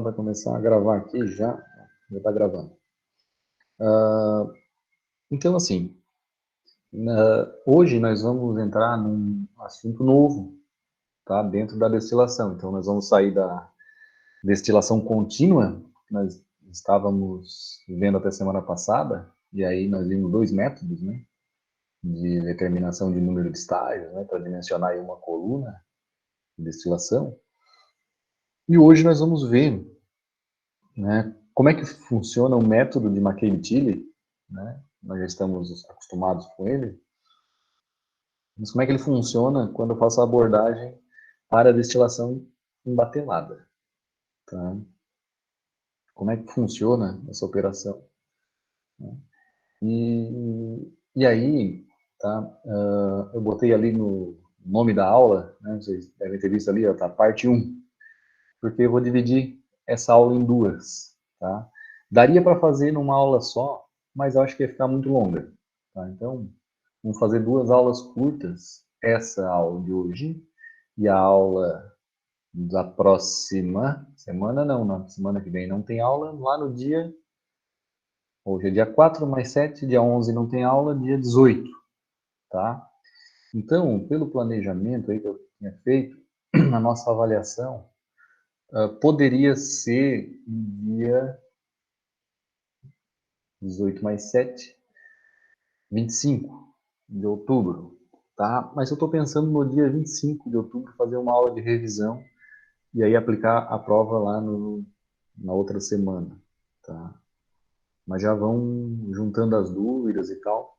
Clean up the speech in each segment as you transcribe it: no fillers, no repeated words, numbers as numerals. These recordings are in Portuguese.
Vai começar a gravar aqui já está gravando. Então, assim, hoje nós vamos entrar num assunto novo, tá? Dentro da destilação. Então, nós vamos sair da destilação contínua, que nós estávamos vendo até semana passada, e aí nós vimos dois métodos, né? De determinação de número de estágios, né? Para dimensionar aí uma coluna de destilação. E hoje nós vamos ver, né, como é que funciona o método de McCabe-Tilly, né? Nós já estamos acostumados com ele, mas como é que ele funciona quando eu faço a abordagem para a destilação embatelada, tá? Como é que funciona essa operação, né? E aí, tá? Eu botei ali no nome da aula, né? Vocês devem ter visto ali, ó, tá? Parte 1, porque eu vou dividir essa aula em duas, tá? Daria para fazer numa aula só, mas eu acho que ia ficar muito longa, tá? Então, vamos fazer duas aulas curtas, essa aula de hoje e a aula da próxima semana, não, na semana que vem não tem aula, lá no dia, hoje é dia 4 mais 7, dia 11 não tem aula, dia 18, tá? Então, pelo planejamento aí que eu tinha feito, a nossa avaliação poderia ser dia 18 mais 7, 25 de outubro, tá? Mas eu estou pensando no dia 25 de outubro fazer uma aula de revisão e aí aplicar a prova lá na outra semana, tá? Mas já vão juntando as dúvidas e tal.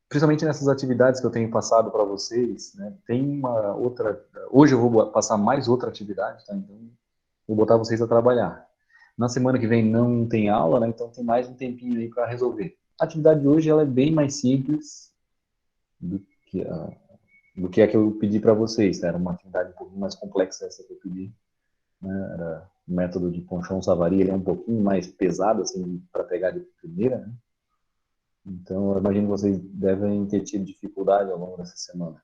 Principalmente nessas atividades que eu tenho passado para vocês, né? Tem uma outra... Hoje eu vou passar mais outra atividade, tá? Então, vou botar vocês a trabalhar. Na semana que vem não tem aula, né? Então tem mais um tempinho aí para resolver. A atividade de hoje ela é bem mais simples do que a que eu pedi para vocês, tá? Era uma atividade um pouquinho mais complexa essa que eu pedi, né? Era o método de Ponchon-Savary, ele é um pouquinho mais pesado, assim, para pegar de primeira, né? Então, eu imagino que vocês devem ter tido dificuldade ao longo dessa semana.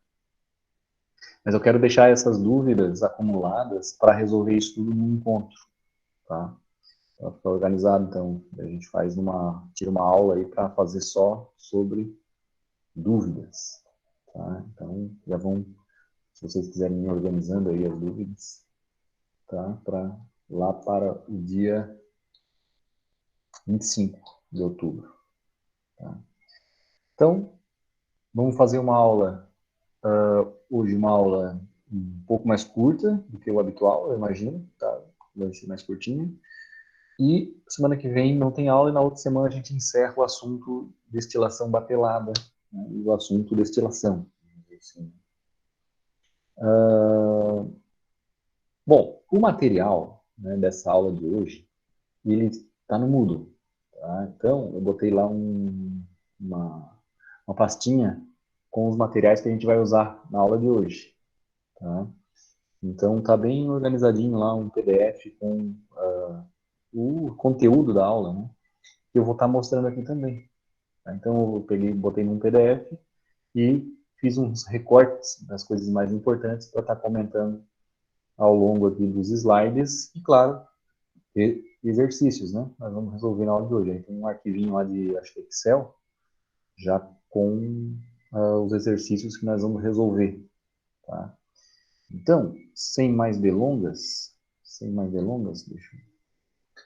Mas eu quero deixar essas dúvidas acumuladas para resolver isso tudo num encontro, tá? Para ficar organizado, então, a gente tira uma aula aí para fazer só sobre dúvidas, tá? Então, já vão, se vocês quiserem ir organizando aí as dúvidas, tá? Para lá para o dia 25 de outubro, tá? Então, vamos fazer uma aula, hoje uma aula um pouco mais curta do que o habitual, eu imagino, tá? Vai ser mais curtinha. E semana que vem não tem aula e na outra semana a gente encerra o assunto destilação batelada, né? E o assunto destilação. Assim. Bom, o material, né, dessa aula de hoje, ele está no Moodle, tá? Então, eu botei lá uma pastinha com os materiais que a gente vai usar na aula de hoje, tá? Então, tá bem organizadinho lá um PDF com o conteúdo da aula, né? Que eu vou estar mostrando aqui também. Tá? Então, eu botei num PDF e fiz uns recortes das coisas mais importantes para estar comentando ao longo aqui dos slides e, claro, exercícios, né? Nós vamos resolver na aula de hoje. Aí tem um arquivinho lá de, acho que Excel, já com os exercícios que nós vamos resolver, tá? Então,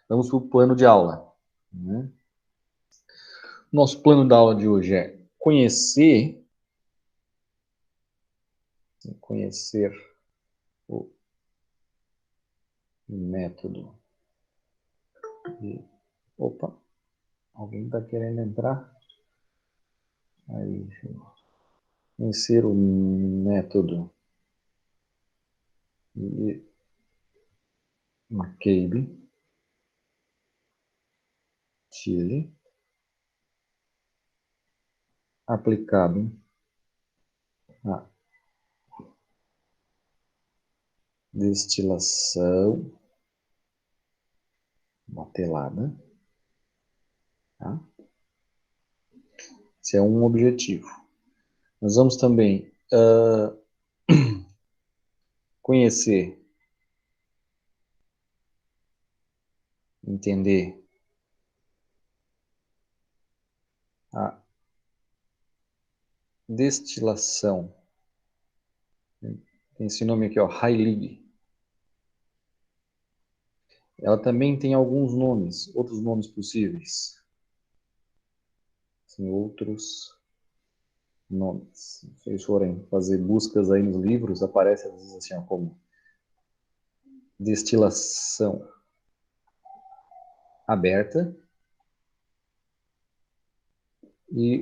vamos para o plano de aula, né? Nosso plano da aula de hoje é conhecer o método de... Opa, alguém está querendo entrar? Aí, conhecer o método de McCabe-Tilly aplicado à destilação batelada, tá? Esse é um objetivo. Nós vamos também conhecer entender a destilação. Tem esse nome aqui, ó, Heilig. Ela também tem alguns nomes, outros nomes possíveis. Tem outros nomes. Se vocês forem fazer buscas aí nos livros, aparece às vezes assim, ó, como destilação aberta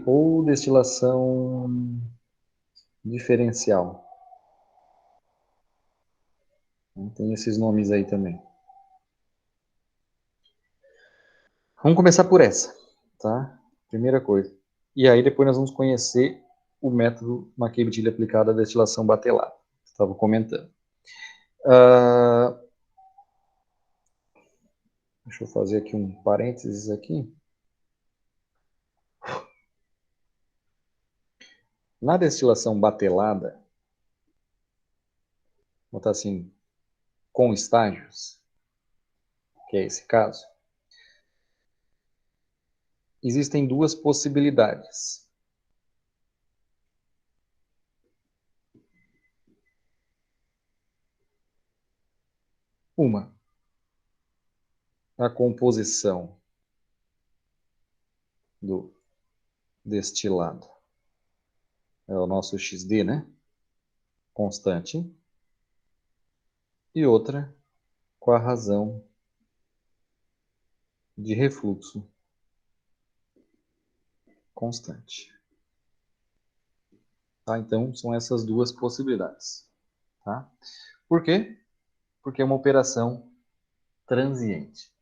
ou destilação diferencial. Tem esses nomes aí também. Vamos começar por essa, tá? Primeira coisa. E aí depois nós vamos conhecer o método McCabe-Tilly aplicado à destilação batelada. Estava comentando. Deixa eu fazer aqui um parênteses aqui. Na destilação batelada, vou botar assim, com estágios, que é esse caso, existem duas possibilidades. Uma, a composição do destilado. É o nosso XD, né? Constante. E outra, com a razão de refluxo constante. Tá? Então, são essas duas possibilidades. Tá? Por quê? Porque é uma operação transiente.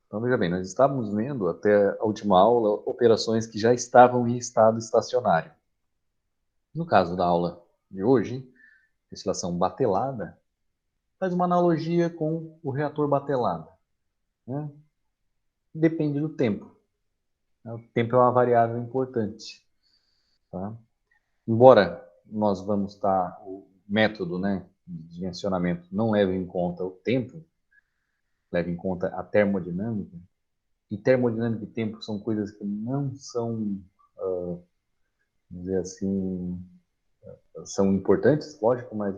Então, veja bem, nós estávamos vendo até a última aula operações que já estavam em estado estacionário. No caso da aula de hoje, destilação batelada, faz uma analogia com o reator batelado. Né? Depende do tempo. O tempo é uma variável importante. Tá? Embora nós vamos estar, o método, né, de dimensionamento não leve em conta o tempo, leve em conta a termodinâmica, e termodinâmica e tempo são coisas que não são, vamos dizer assim, são importantes, lógico, mas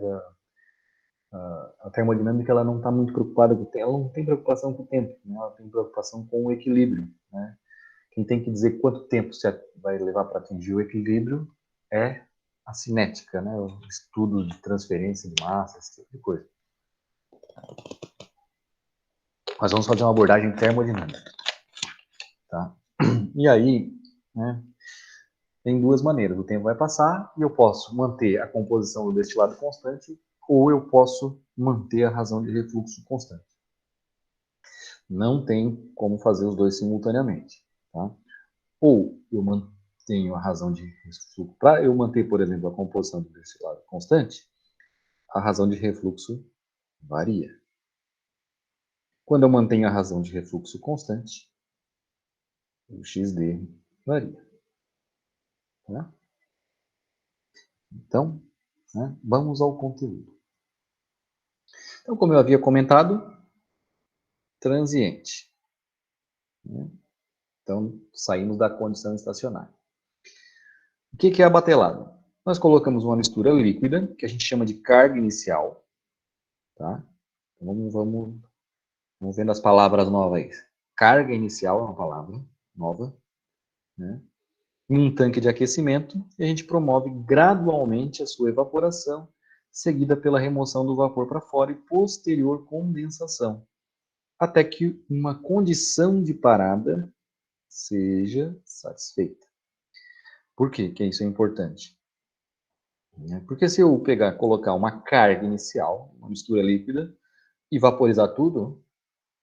a termodinâmica ela não está muito preocupada com o tempo, ela não tem preocupação com o tempo, né? Ela tem preocupação com o equilíbrio. Né? Quem tem que dizer quanto tempo você vai levar para atingir o equilíbrio é a cinética, né? O estudo de transferência de massa, esse tipo de coisa. Nós vamos fazer uma abordagem termodinâmica. Tá? E aí, né, tem duas maneiras. O tempo vai passar e eu posso manter a composição do destilado constante ou eu posso manter a razão de refluxo constante. Não tem como fazer os dois simultaneamente. Tá? Ou eu mantenho a razão de refluxo. Para eu manter, por exemplo, a composição do destilado constante, a razão de refluxo varia. Quando eu mantenho a razão de refluxo constante, o XD varia. Tá? Então, né, vamos ao conteúdo. Então, como eu havia comentado, transiente. Né? Então, saímos da condição estacionária. O que é a batelada? Nós colocamos uma mistura líquida, que a gente chama de carga inicial. Tá? Então, vamos vendo as palavras novas aí. Carga inicial é uma palavra nova. Né? Em um tanque de aquecimento, e a gente promove gradualmente a sua evaporação, seguida pela remoção do vapor para fora e posterior condensação, até que uma condição de parada seja satisfeita. Por quê que isso é importante? Porque se eu colocar uma carga inicial, uma mistura líquida, e vaporizar tudo,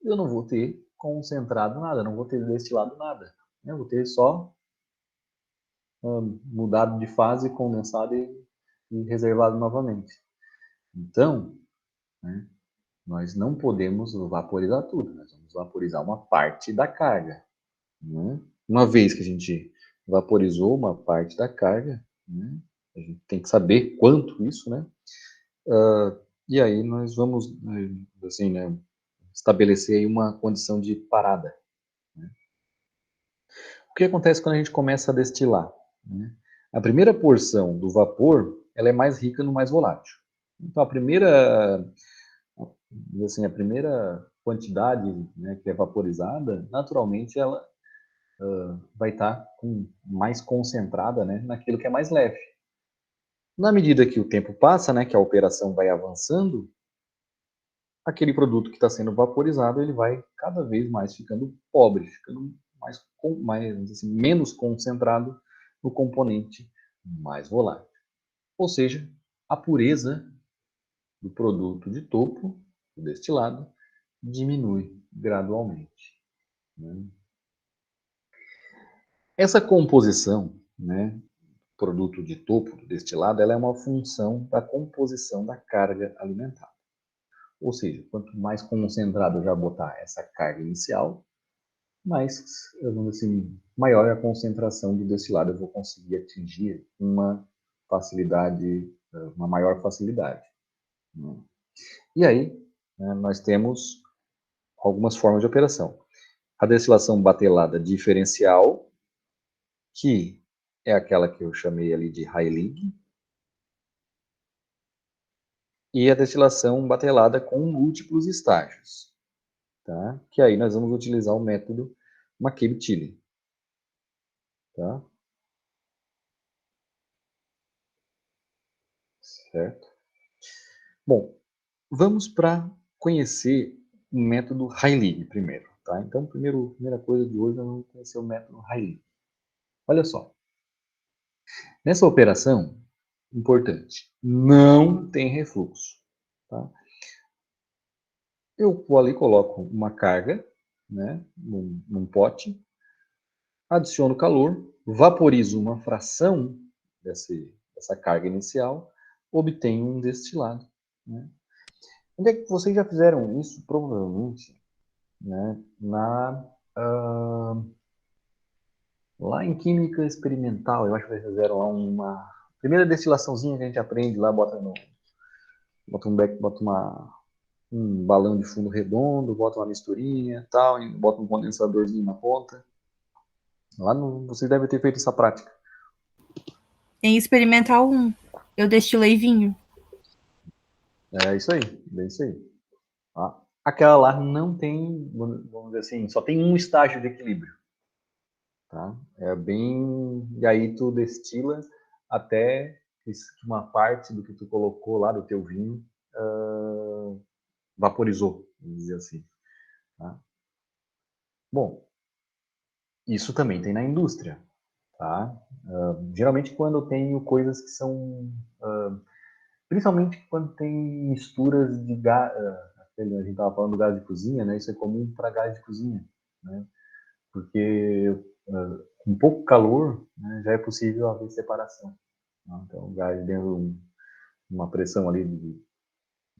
eu não vou ter concentrado nada, não vou ter destilado nada. Eu vou ter só mudado de fase, condensado e reservado novamente. Então, né, nós não podemos vaporizar tudo, nós vamos vaporizar uma parte da carga. Né? Uma vez que a gente vaporizou uma parte da carga, né, a gente tem que saber quanto isso, né? E aí nós vamos, assim, né, estabelecer aí uma condição de parada. Né? O que acontece quando a gente começa a destilar? Né? A primeira porção do vapor, ela é mais rica no mais volátil. Então, a primeira quantidade, né, que é vaporizada, naturalmente ela vai estar mais concentrada, né, naquilo que é mais leve. Na medida que o tempo passa, né, que a operação vai avançando, aquele produto que está sendo vaporizado, ele vai cada vez mais ficando pobre, ficando assim, menos concentrado no componente mais volátil. Ou seja, a pureza do produto de topo, do destilado, diminui gradualmente. Né? Essa composição, né, produto de topo do destilado, ela é uma função da composição da carga alimentar. Ou seja, quanto mais concentrado eu já botar essa carga inicial, mais, vamos assim, maior é a concentração de destilado eu vou conseguir atingir uma facilidade, uma maior facilidade. E aí, né, nós temos algumas formas de operação. A destilação batelada diferencial, que é aquela que eu chamei ali de Heilig, e a destilação batelada com múltiplos estágios, tá? Que aí nós vamos utilizar o método McCabe-Tilly, tá? Certo? Bom, vamos para conhecer o método Heilig primeiro, tá? Então, primeira coisa de hoje, nós vamos conhecer o método Heilig. Olha só, nessa operação, importante, não tem refluxo, tá? Eu vou ali, coloco uma carga, né, num pote, adiciono calor, vaporizo uma fração dessa carga inicial, obtenho um destilado. Né? Onde é que vocês já fizeram isso? Provavelmente, né, lá em química experimental, eu acho que vocês fizeram lá uma primeira destilaçãozinha que a gente aprende lá, bota um balão de fundo redondo, bota uma misturinha, tal, bota um condensadorzinho na ponta. Lá vocês devem ter feito essa prática. Em experimental 1, eu destilei vinho. É isso aí, é isso aí. Tá? Aquela lá não tem, vamos dizer assim, só tem um estágio de equilíbrio. Tá? É bem. E aí tu destila até uma parte do que tu colocou lá do teu vinho vaporizou, vamos dizer assim. Tá? Bom, isso também tem na indústria. Tá? Geralmente quando eu tenho coisas que são. Principalmente quando tem misturas de gás. A gente estava falando do gás de cozinha, né? Isso é comum para gás de cozinha. Né? Porque com pouco calor, né, já é possível haver separação. Né? Então, o gás dentro de uma pressão ali de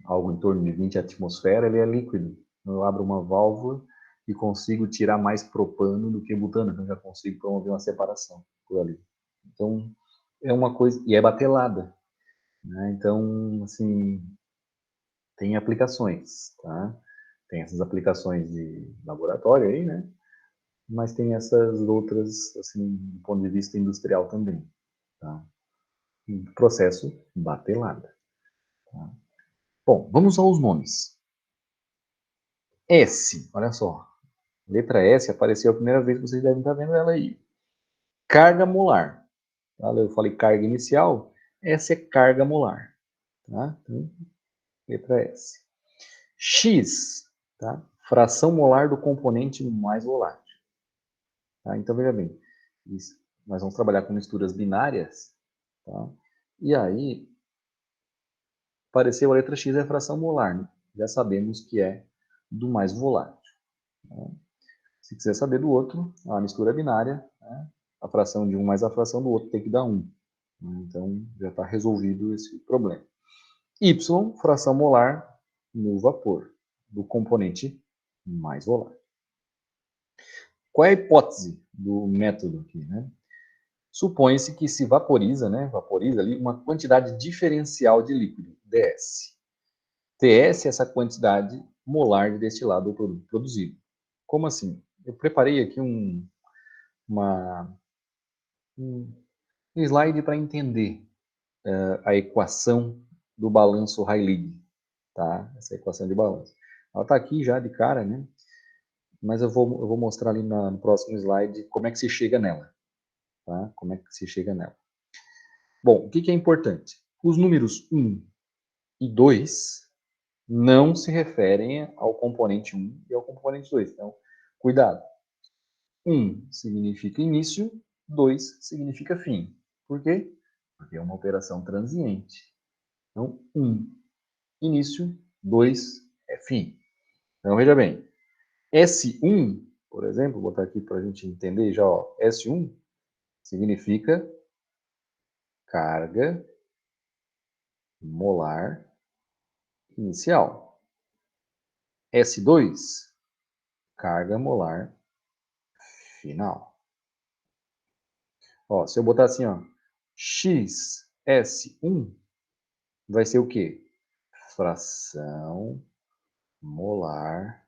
algo em torno de 20 atmosferas, ele é líquido. Eu abro uma válvula e consigo tirar mais propano do que butano, então já consigo promover uma separação por ali. Então, é uma coisa, e é batelada, né? Então, assim, tem aplicações, tá? Tem essas aplicações de laboratório aí, né? Mas tem essas outras, assim, do ponto de vista industrial também, tá? Processo batelada. Tá? Bom, vamos aos nomes. S, olha só. Letra S apareceu a primeira vez, vocês devem estar vendo ela aí. Carga molar. Tá? Eu falei carga inicial, essa é carga molar. Tá? Então, letra S. X, tá? Fração molar do componente mais volátil. Tá? Então, veja bem, nós vamos trabalhar com misturas binárias, tá? E aí, apareceu a letra X é a fração molar, né? Já sabemos que é do mais volátil. Né? Se quiser saber do outro, a mistura binária, né? A fração de um mais a fração do outro tem que dar 1. Né? Então, já está resolvido esse problema. Y, fração molar no vapor, do componente mais volátil. Qual é a hipótese do método aqui, né? Supõe-se que se vaporiza, né? Vaporiza ali uma quantidade diferencial de líquido, DS. TS é essa quantidade molar de destilado ou produto produzido. Como assim? Eu preparei aqui um slide para entender a equação do balanço Rayleigh, tá? Essa equação de balanço. Ela está aqui já de cara, né? Mas eu vou mostrar ali no próximo slide como é que se chega nela, tá? Como é que se chega nela. Bom, o que é importante? Os números 1 e 2 não se referem ao componente 1 e ao componente 2. Então, cuidado. 1 significa início, 2 significa fim. Por quê? Porque é uma operação transiente. Então, 1, início, 2 é fim. Então, veja bem, S1, por exemplo, vou botar aqui para a gente entender já, ó, S1 significa carga molar inicial. S2, carga molar final. Ó, se eu botar assim, ó, XS1 vai ser o quê? Fração molar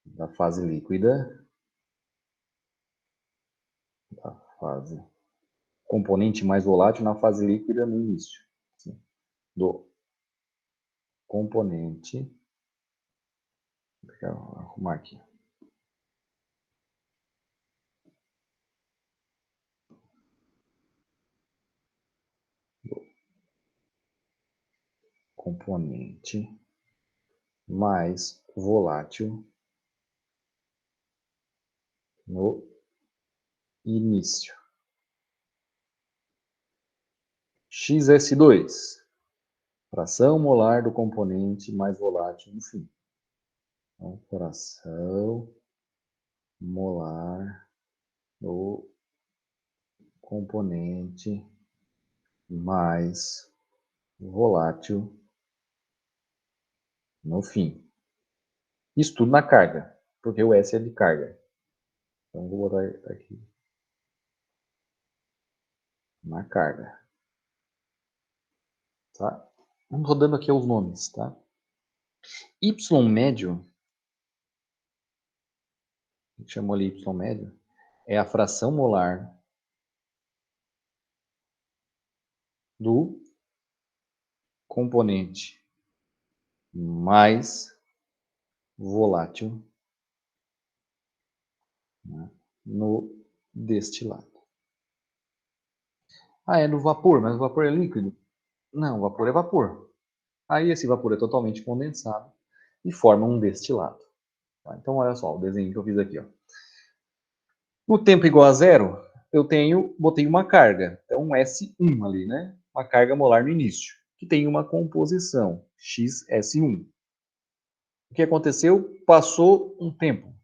da fase líquida, da fase componente mais volátil na fase líquida no início, assim, do componente, deixa eu arrumar aqui, componente mais volátil no início. XS2, fração molar do componente mais volátil no fim. Então, fração molar do componente mais volátil no fim. Isso tudo na carga, porque o S é de carga. Então, vou botar aqui na carga. Tá? Vamos rodando aqui os nomes, tá? Y médio, a gente chamou ali Y médio, é a fração molar do componente mais volátil, né, no destilado. Ah, é no vapor, mas o vapor é líquido? Não, o vapor é vapor. Aí esse vapor é totalmente condensado e forma um destilado. Tá? Então, olha só o desenho que eu fiz aqui. Ó. No tempo igual a zero, eu botei uma carga. Então, S1 ali, né? Uma carga molar no início, que tem uma composição, XS1. O que aconteceu? Passou um tempo.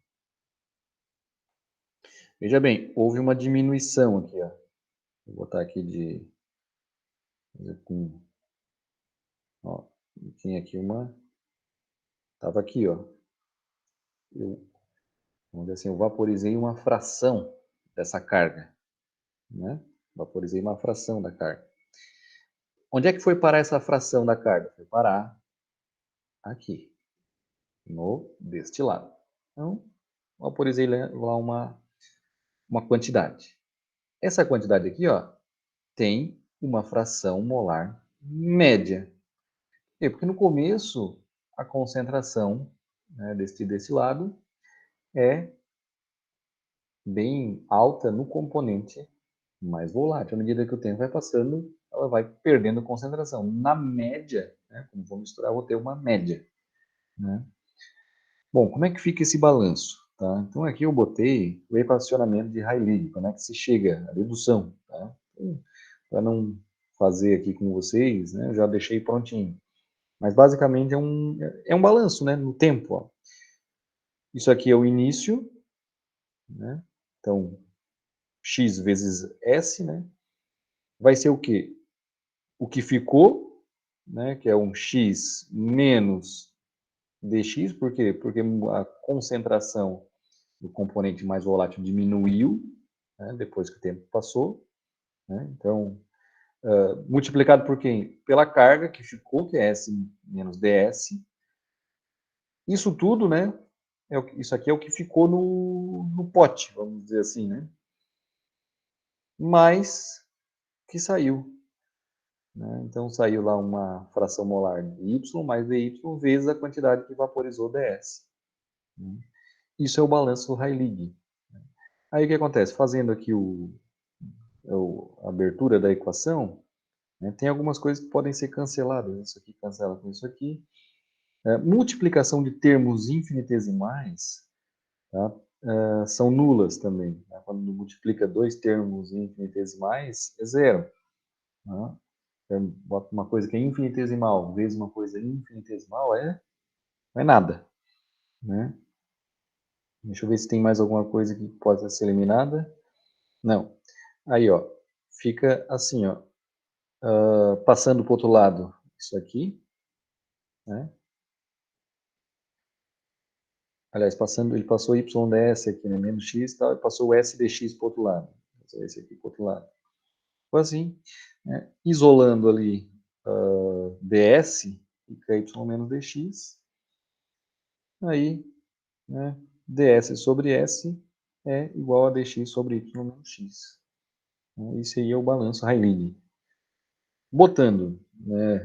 Veja bem, houve uma diminuição aqui. Ó. Vou botar aqui de... Ó, tinha aqui uma... Estava aqui, ó. Vamos dizer assim, eu vaporizei uma fração dessa carga. Né? Vaporizei uma fração da carga. Onde é que foi parar essa fração da carga? Foi parar aqui, no destilado. Então, vaporizei lá uma quantidade. Essa quantidade aqui, ó, tem uma fração molar média. Por quê? Porque no começo, a concentração, né, desse destilado é bem alta no componente mais volátil. À medida que o tempo vai passando, ela vai perdendo concentração. Na média, né, como vou misturar, eu vou ter uma média. Né? Bom, como é que fica esse balanço? Tá? Então, aqui eu botei o equacionamento de Rayleigh, como é que se chega à dedução. Tá? Então, para não fazer aqui com vocês, né, eu já deixei prontinho. Mas, basicamente, é um balanço, né, no tempo. Ó. Isso aqui é o início, né? Então, x vezes s, né? Vai ser o quê? O que ficou, né, que é um x menos dx, por quê? Porque a concentração do componente mais volátil diminuiu, né, depois que o tempo passou. Né? Então, multiplicado por quem? Pela carga que ficou, que é S menos ds, Isso tudo, né? Isso aqui é o que ficou no pote, vamos dizer assim, né? Mas que saiu. Né? Então saiu lá uma fração molar de Y mais dy vezes a quantidade que vaporizou ds. Né? Isso é o balanço Rayleigh. Aí o que acontece? Fazendo aqui a abertura da equação, né, tem algumas coisas que podem ser canceladas. Isso aqui cancela com isso aqui. Multiplicação de termos infinitesimais, tá? São nulas também. Tá? Quando multiplica dois termos infinitesimais, é zero. Tá? Bota uma coisa que é infinitesimal vezes uma coisa infinitesimal, não é nada. Né? Deixa eu ver se tem mais alguma coisa que possa ser eliminada. Não. Aí, ó, fica assim, ó, passando para o outro lado, isso aqui, né? Aliás, ele passou y ds aqui, né? Menos x e tal, e passou o s dx para o outro lado. Passou esse aqui para o outro lado. Ficou assim, né? Isolando ali ds, fica y menos dx. Aí, né? ds sobre s é igual a dx sobre y menos x. Isso aí é o balanço Rayleigh. Botando, né,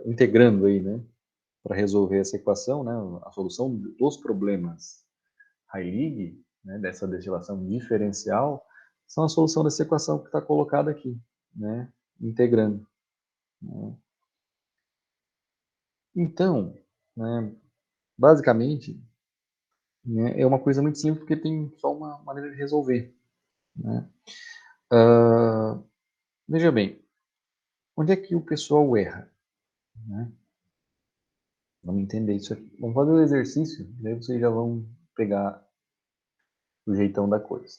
integrando aí, né, para resolver essa equação, né, a solução dos problemas Rayleigh, né, dessa destilação diferencial, são a solução dessa equação que está colocada aqui, né, integrando. Né. Então, né, basicamente, né, é uma coisa muito simples porque tem só uma maneira de resolver. Né. Veja bem, onde é que o pessoal erra? Né? Vamos entender isso aqui. Vamos fazer o exercício, daí vocês já vão pegar o jeitão da coisa.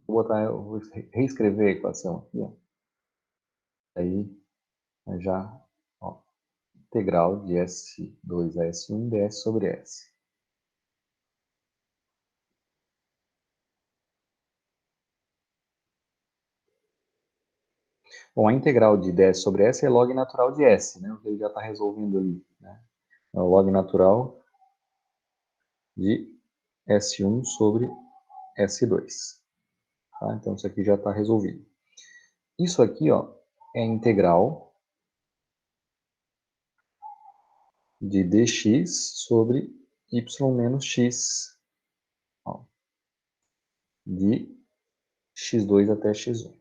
Vou reescrever a equação aqui, ó. Aí, já, ó, integral de S2 a S1 ds sobre S. Bom, a integral de ds sobre S é log natural de S, né? Ele já está resolvendo ali, né? É o log natural de S1 sobre S2. Tá? Então, isso aqui já está resolvido. Isso aqui, ó, é a integral de dx sobre y menos x, ó, de x2 até x1.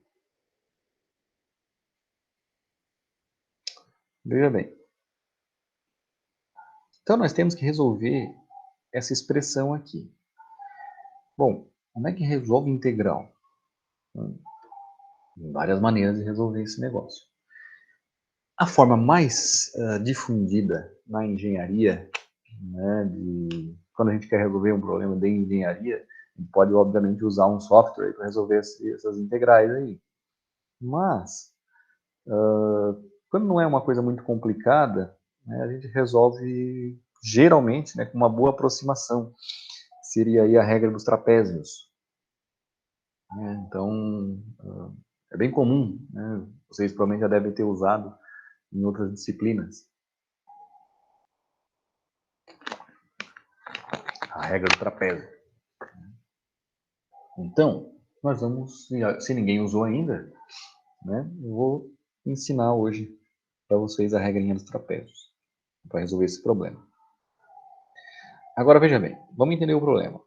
Veja bem. Então, nós temos que resolver essa expressão aqui. Bom, como é que resolve integral? Tem várias maneiras de resolver esse negócio. A forma mais difundida na engenharia, né, quando a gente quer resolver um problema de engenharia, a gente pode, obviamente, usar um software para resolver essas integrais aí. Mas, quando não é uma coisa muito complicada, né, a gente resolve, geralmente, né, com uma boa aproximação. Seria aí a regra dos trapézios. Então, é bem comum, né? Vocês provavelmente já devem ter usado em outras disciplinas. A regra do trapézio. Então, nós vamos, se ninguém usou ainda, né, eu vou ensinar hoje para vocês a regrinha dos trapézios, para resolver esse problema. Agora, veja bem, vamos entender o problema.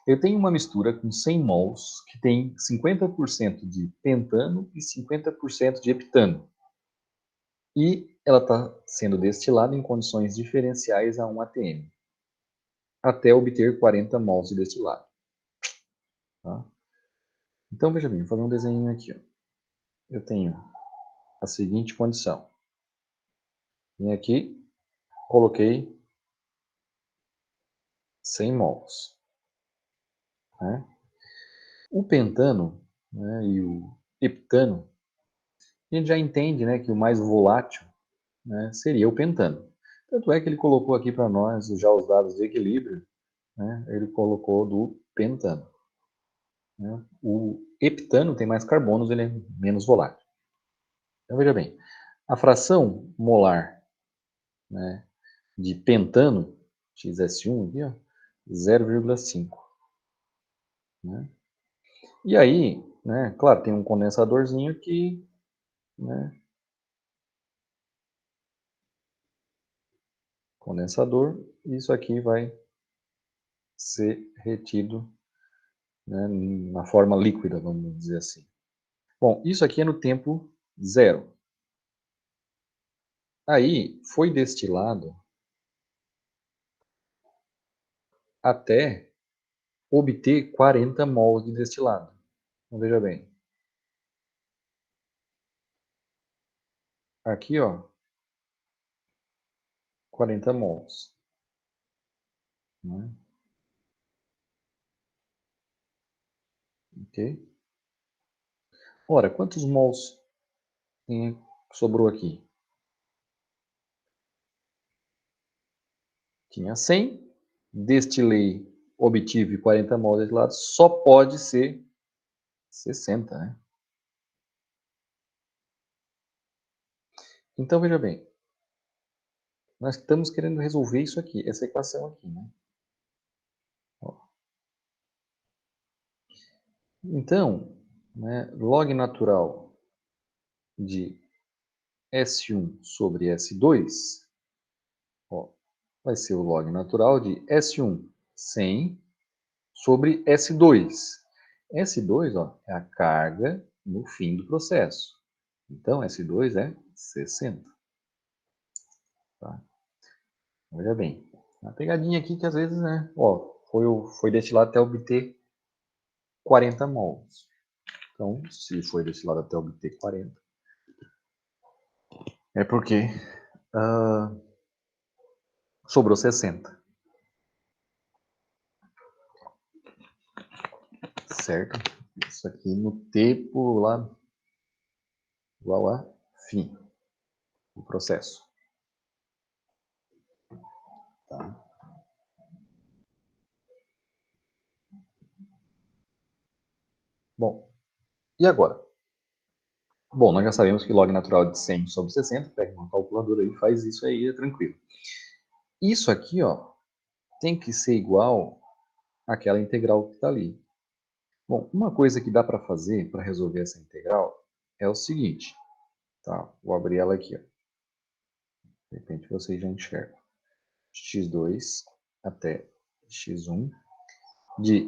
Eu tenho uma mistura com 100 mols que tem 50% de pentano e 50% de heptano. E ela está sendo destilada em condições diferenciais a 1 atm, até obter 40 mols de destilado. Tá? Então, veja bem, vou fazer um desenho aqui. Ó. Eu tenho a seguinte condição. Vim aqui, coloquei 100 mols. Né? O pentano, né, e o heptano, a gente já entende, né, que o mais volátil, né, seria o pentano. Tanto é que ele colocou aqui para nós já os dados de equilíbrio, né, ele colocou do pentano. Né? O heptano tem mais carbonos, ele é menos volátil. Então, veja bem, a fração molar, né, de pentano xs1 aqui, ó, 0,5. Né? E aí, né, claro, tem um condensadorzinho aqui, né, condensador, e isso aqui vai ser retido, né, na forma líquida, vamos dizer assim. Bom, isso aqui é no tempo zero. Aí, foi destilado até obter 40 mols de destilado. Então, veja bem. Aqui, ó, 40 mols. Né? Ok? Ora, quantos mols sobrou aqui? Tinha 100, destilei, obtive 40 mols destilado, só pode ser 60, né? Então, veja bem, nós estamos querendo resolver isso aqui, essa equação aqui, né? Ó. Então, né, log natural de S1 sobre S2, ó, vai ser o log natural de S1, 100, sobre S2. S2, ó, é a carga no fim do processo. Então, S2 é 60. Tá? Veja bem, uma pegadinha aqui que às vezes, né, ó, foi destilado até obter 40 mols. Então, se foi destilado até obter 40, é porque sobrou 60. Certo? Isso aqui no tempo lá igual a fim do processo. Tá? Bom, e agora? Bom, nós já sabemos que log natural de 100 sobre 60, pega uma calculadora aí, faz isso aí, é tranquilo. Isso aqui, ó, tem que ser igual àquela integral que está ali. Bom, uma coisa que dá para fazer para resolver essa integral é o seguinte, tá? Vou abrir ela aqui, ó. De repente vocês já enxergam. x2 até x1 de,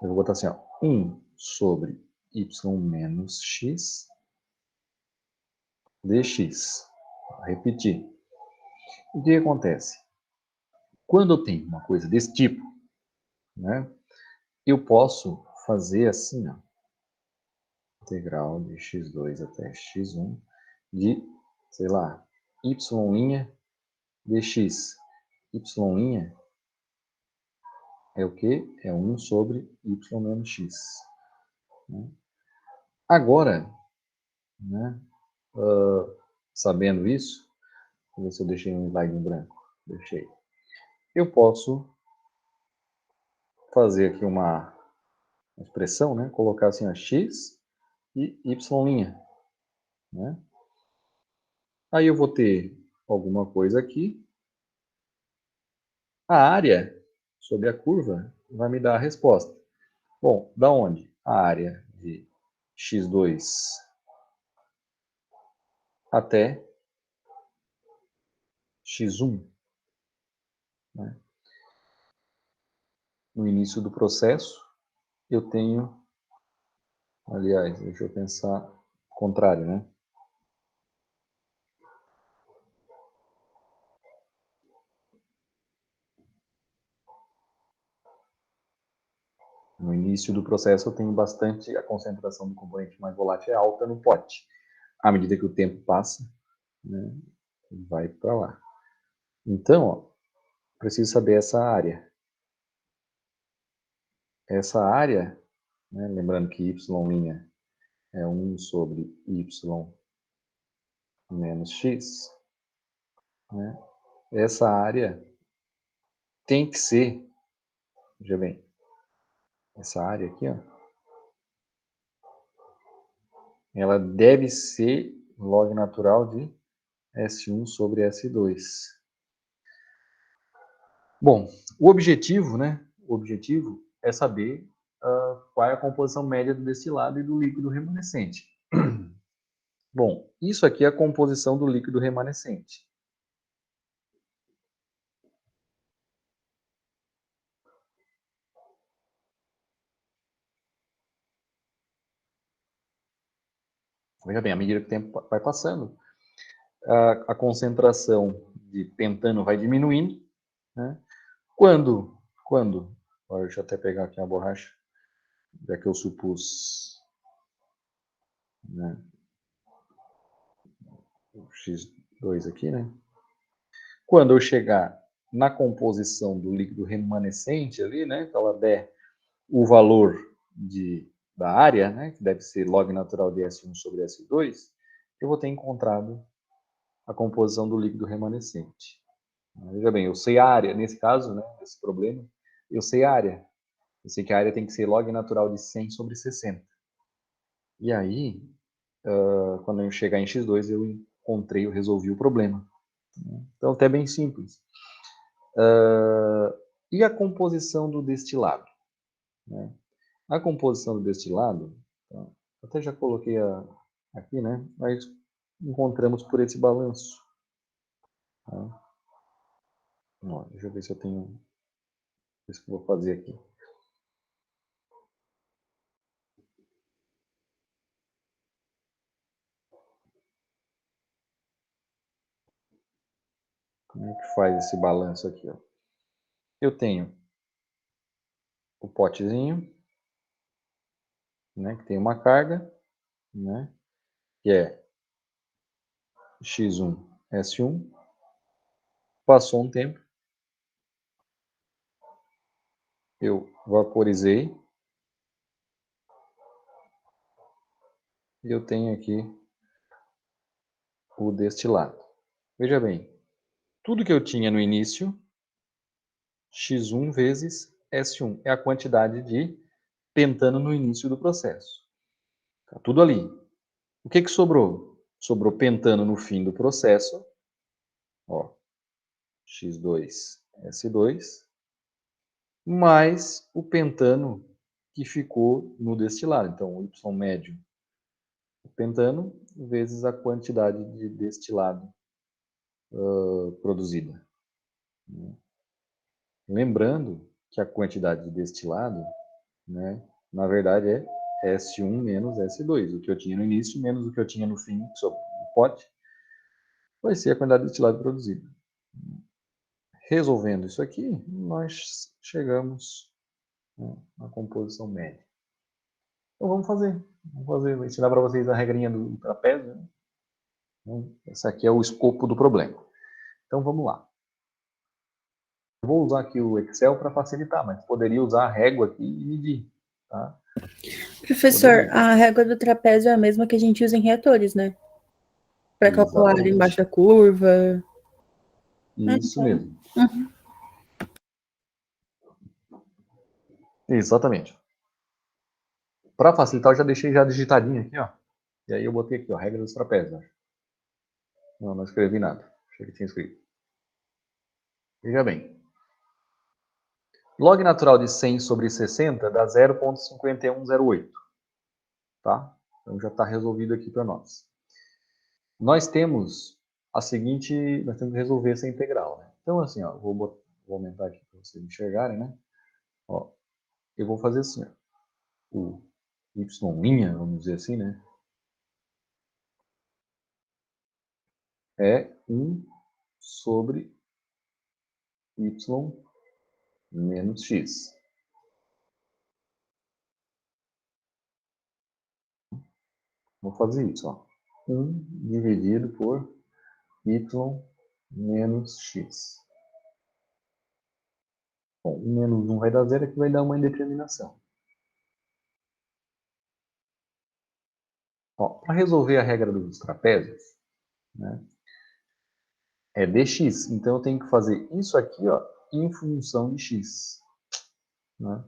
eu vou botar assim, ó, 1 sobre y menos x dx. Vou repetir. O que acontece? Quando eu tenho uma coisa desse tipo, né, eu posso fazer assim, ó, integral de x2 até x1 de, sei lá, y' dx. Y' é o que? É 1 sobre y menos x. Né? Agora, né, sabendo isso, vou ver se eu deixei um slide em branco. Deixei. Eu posso fazer aqui uma expressão, né, colocar assim, ó, x e y'. Né? Aí eu vou ter alguma coisa aqui. A área sobre a curva vai me dar a resposta. Bom, da onde? A área de x2 até x1. Né? No início do processo, eu tenho, aliás, deixa eu pensar contrário, né? No início do processo, eu tenho bastante, a concentração do componente mais volátil é alta no pote. À medida que o tempo passa, né, vai para lá. Então, ó, preciso saber essa área. Essa área, né, lembrando que y' é 1 sobre y menos x, né, essa área tem que ser, veja bem, essa área aqui, ó, ela deve ser log natural de S1 sobre S2. Bom, o objetivo, né? O objetivo é saber qual é a composição média do destilado e do líquido remanescente. Bom, isso aqui é a composição do líquido remanescente. Veja bem, à medida que o tempo vai passando, a concentração de pentano vai diminuindo, né? Quando, deixa eu até pegar aqui a borracha, já que eu supus, né, o X2 aqui, né? Quando eu chegar na composição do líquido remanescente ali, né, que ela der o valor da área, né, que deve ser log natural de S1 sobre S2, eu vou ter encontrado a composição do líquido remanescente. Veja bem, eu sei a área, nesse caso, né, nesse problema, eu sei a área. Eu sei que a área tem que ser log natural de 100 sobre 60. E aí, quando eu chegar em X2, eu resolvi o problema. Então, até bem simples. E a composição do destilado? Né? A composição do destilado, até já coloquei aqui, né? Nós encontramos por esse balanço. Tá? Ó, deixa eu ver se eu tenho isso que eu vou fazer aqui. Como é que faz esse balanço aqui? Ó? Eu tenho o potezinho, né, que tem uma carga, né, que é X1, S1. Passou um tempo, eu vaporizei, e eu tenho aqui o destilado. Veja bem, tudo que eu tinha no início, X1 vezes S1, é a quantidade de pentano no início do processo. Tá tudo ali. O que sobrou? Sobrou pentano no fim do processo, ó, X2, S2, mais o pentano que ficou no destilado. Então, o Y médio, o pentano, vezes a quantidade de destilado produzida. Lembrando que a quantidade de destilado, né, na verdade é S1 menos S2. O que eu tinha no início menos o que eu tinha no fim, sobre o pote, vai ser a quantidade de destilado produzida. Resolvendo isso aqui, nós chegamos, né, na composição média. Então vamos fazer. Vou ensinar para vocês a regrinha do trapézio. Né? Então, esse aqui é o escopo do problema. Então vamos lá. Eu vou usar aqui o Excel para facilitar, mas poderia usar a régua aqui e medir. Tá? Professor, Poderia. a régua do trapézio é a mesma que a gente usa em reatores, né? Para calcular a área embaixo Exatamente. da curva. Isso mesmo. Uhum. Exatamente. Para facilitar, eu já deixei já digitadinho aqui, ó. E aí eu botei aqui, ó, regra dos trapézios. Não escrevi nada. Achei que tinha escrito. Veja bem. Log natural de 100 sobre 60 dá 0,5108. Tá? Então já está resolvido aqui para nós. Nós temos nós temos que resolver essa integral. Né? Então, assim, ó, vou aumentar aqui para vocês enxergarem, né? Ó, eu vou fazer assim, ó, o y', vamos dizer assim, né? É 1 sobre y menos x. Vou fazer isso, ó. 1 dividido por y menos x. Bom, menos 1 vai dar 0, aqui vai dar uma indeterminação. Para resolver a regra dos trapézios, né, é dx. Então, eu tenho que fazer isso aqui, ó, em função de x. Né?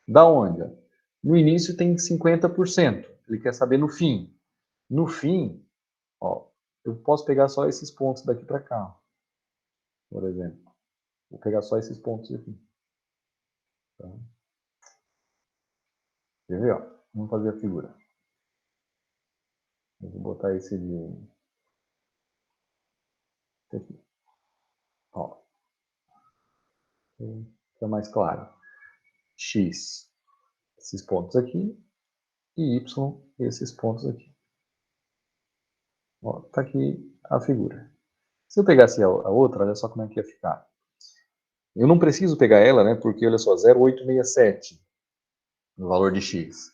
Da onde? No início tem 50%. Ele quer saber no fim. No fim, ó, eu posso pegar só esses pontos daqui para cá, por exemplo. Vou pegar só esses pontos aqui. Tá? Quer ver, ó? Vamos fazer a figura. Eu vou botar esse aqui. Ó. Fica mais claro. X, esses pontos aqui. E Y, esses pontos aqui. Ó, tá aqui a figura. Se eu pegasse a outra, olha só como é que ia ficar. Eu não preciso pegar ela, né? Porque, olha só, 0,867 no valor de X.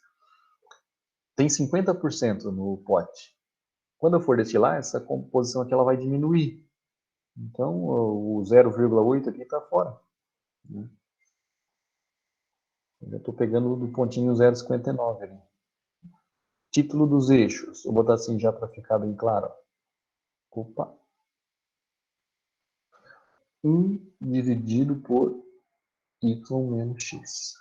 Tem 50% no pote. Quando eu for destilar, essa composição aqui ela vai diminuir. Então, o 0,8 aqui está fora. Né? Eu já estou pegando do pontinho 0,59 ali. Título dos eixos. Vou botar assim já para ficar bem claro. Opa. 1 dividido por y menos x.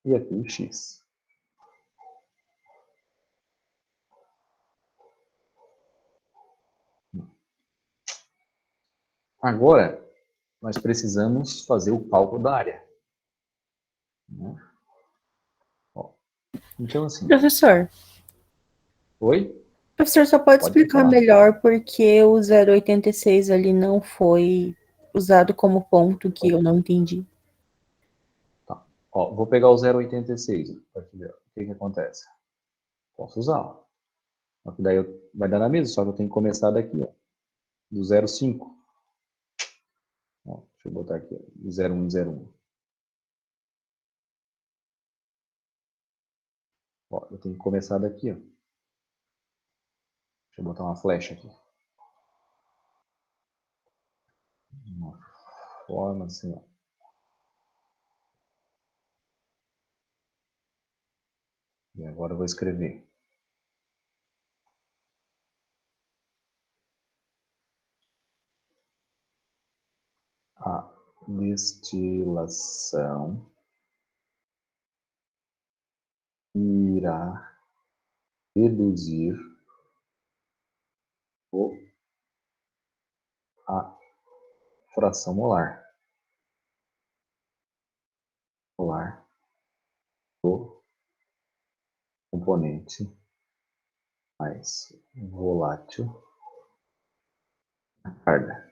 E aqui o x. Agora, nós precisamos fazer o cálculo da área. Né? Ó, então, assim... Professor, Oi? o professor só pode Pode explicar falar. melhor porque o 0,86 ali não foi usado como ponto que eu não entendi. Tá. Ó, vou pegar o 0,86 para ver o que acontece. Posso usar. Ó. Só que daí vai dar na mesma, só que eu tenho que começar daqui, ó, do 0,5. Ó, deixa eu botar aqui, ó, do 0,101. Ó, eu tenho que começar daqui, ó. Deixa eu botar uma flecha aqui. Uma forma assim, ó. E agora eu vou escrever. A destilação irá reduzir a fração molar do componente mais volátil na carga.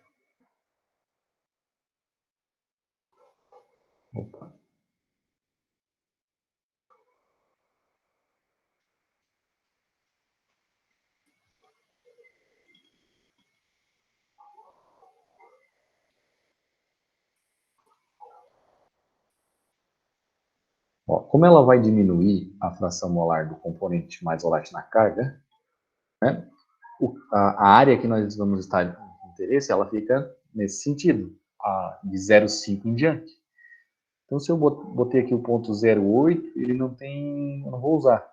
Opa. Ó, como ela vai diminuir a fração molar do componente mais volátil na carga, né, a área que nós vamos estar de interesse, ela fica nesse sentido, de 0,5 em diante. Então, se eu botei aqui o ponto 0,8, ele não tem... eu não vou usar.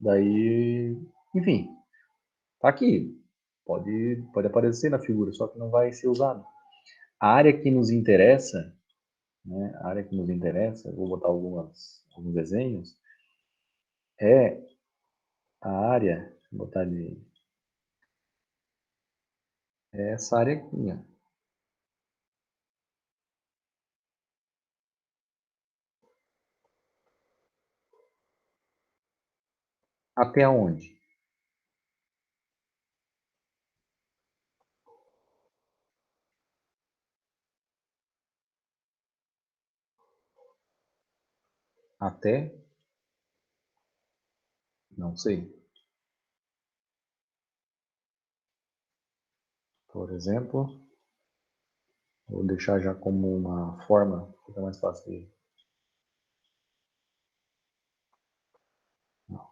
Daí, enfim, tá aqui. Pode aparecer na figura, só que não vai ser usado. A área que nos interessa, né, a área que nos interessa, eu vou botar alguns desenhos, é a área, vou botar ali, é essa área aqui, ó. Até onde? Até? Não sei. Por exemplo, vou deixar já como uma forma, fica mais fácil de... Não.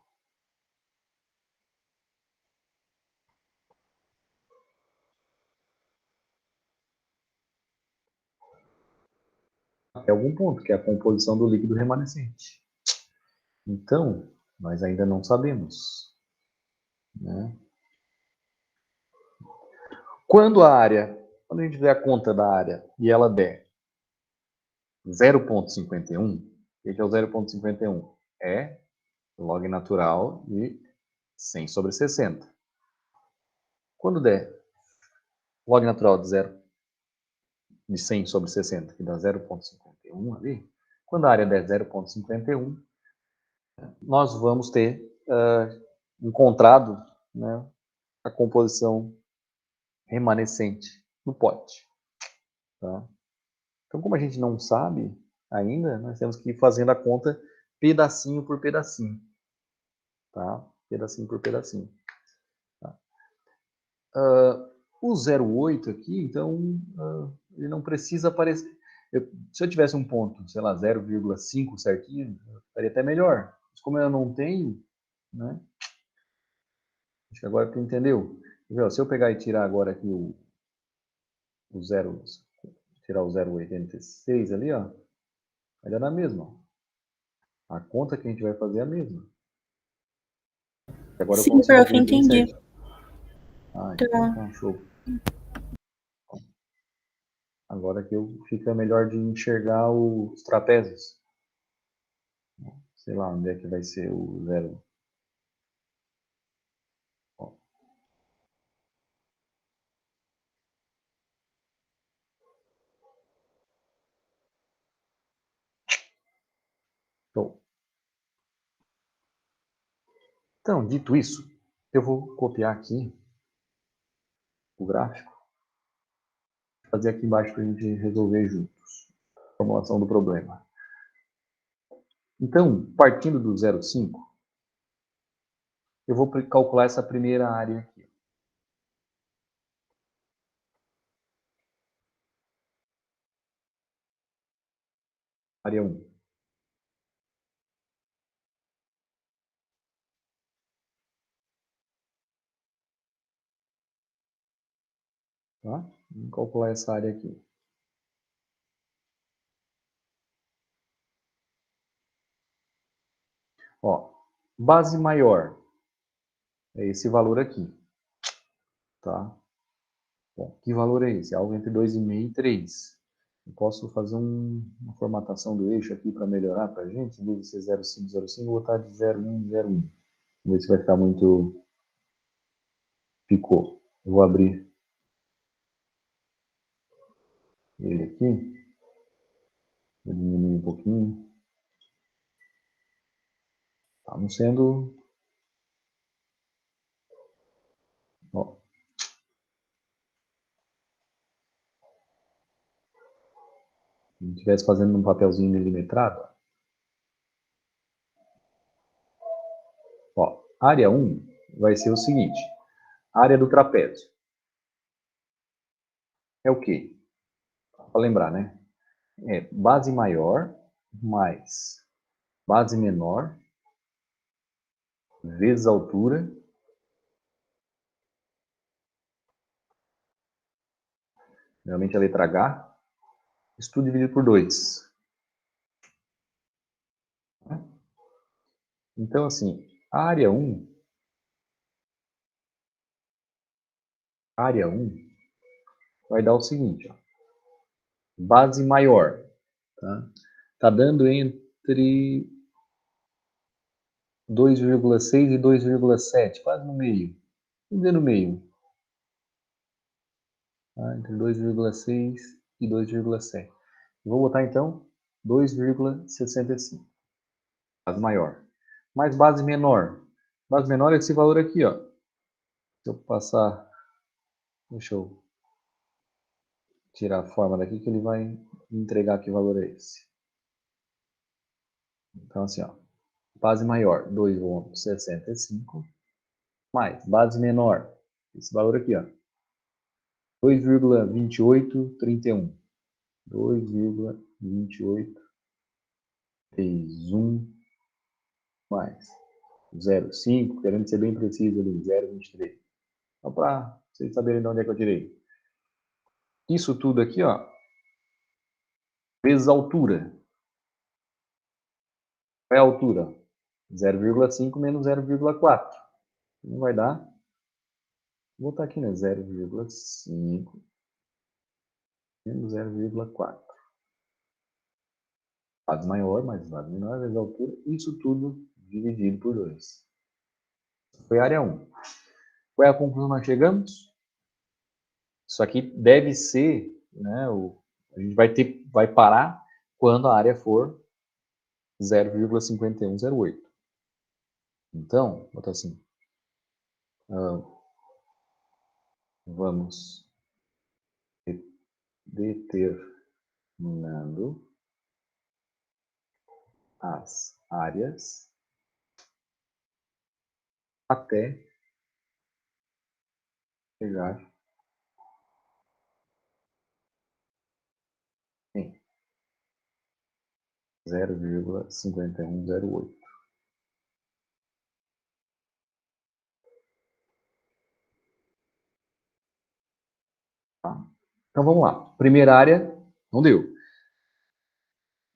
Até algum ponto, que é a composição do líquido remanescente. Então, nós ainda não sabemos. Né? Quando a gente der a conta da área e ela der 0,51, o que é o 0,51? É log natural de 100 sobre 60. Quando der log natural de 100 sobre 60, que dá 0,51 ali. Quando a área der 0,51, nós vamos ter encontrado, né, a composição remanescente no pote. Tá? Então, como a gente não sabe ainda, nós temos que ir fazendo a conta pedacinho por pedacinho. Tá? Pedacinho por pedacinho. Tá? O 0,8 aqui, então, ele não precisa aparecer. Se eu tivesse um ponto, sei lá, 0,5 certinho, estaria até melhor. Mas como eu não tenho, né? Acho que agora tu entendeu. Se eu pegar e tirar agora aqui o 0, tirar o 0,86 ali, ó, vai dar na mesma. A conta que a gente vai fazer é a mesma. Agora eu Sim, consigo prof, ver bem entendi. certo. Ah, então Tá. tá, show. Agora que fica melhor de enxergar os trapézios. Sei lá onde é que vai ser o 0. Ó. Show. Então, dito isso, eu vou copiar aqui o gráfico, fazer aqui embaixo para a gente resolver juntos a formulação do problema. Então, partindo do 0,5, eu vou calcular essa primeira área aqui. Área 1. Tá? Vamos calcular essa área aqui. Ó, base maior é esse valor aqui. Tá? Bom, que valor é esse? Algo entre 2,5 e 3. Eu posso fazer uma formatação do eixo aqui para melhorar para a gente. Em vez de ser 0,5, 0,5, vou botar de 0,1, 0,1. Vamos ver se vai ficar muito... Ficou. Eu vou abrir ele aqui. Vou diminuir um pouquinho. Tá não sendo... Ó. Se eu estivesse fazendo um papelzinho milimetrado. Ó, área 1 vai ser o seguinte. Área do trapézio. É o quê? Para lembrar, né? É base maior mais base menor vezes a altura geralmente a letra H, isso tudo dividido por 2. Então, assim, área 1 vai dar o seguinte, ó, base maior, tá dando entre 2,6 e 2,7, quase no meio, no meio, tá? Entre 2,6 e 2,7. Vou botar, então, 2,65, base maior. Mais base menor é esse valor aqui, ó. Se eu passar, deixa eu tirar a forma daqui que ele vai entregar que valor é esse. Então, assim, ó, base maior, 2,65, mais base menor, esse valor aqui, ó, 2,2831. 2,2831 mais 0,5, querendo ser bem preciso ali, 0,23. Só para vocês saberem de onde é que eu tirei. Isso tudo aqui, ó, vezes a altura. Qual é a altura? 0,5 menos 0,4. Não vai dar. Vou botar aqui, né? 0,5 menos 0,4. Base maior mais base menor vezes a altura. Isso tudo dividido por 2. Foi a área 1. Qual é a conclusão que nós chegamos? Isso aqui deve ser, né, a gente vai parar quando a área for 0,5108. Então, vou botar assim. Vamos determinando as áreas até chegar em 0,5108. Tá? Então vamos lá. Primeira área, não deu.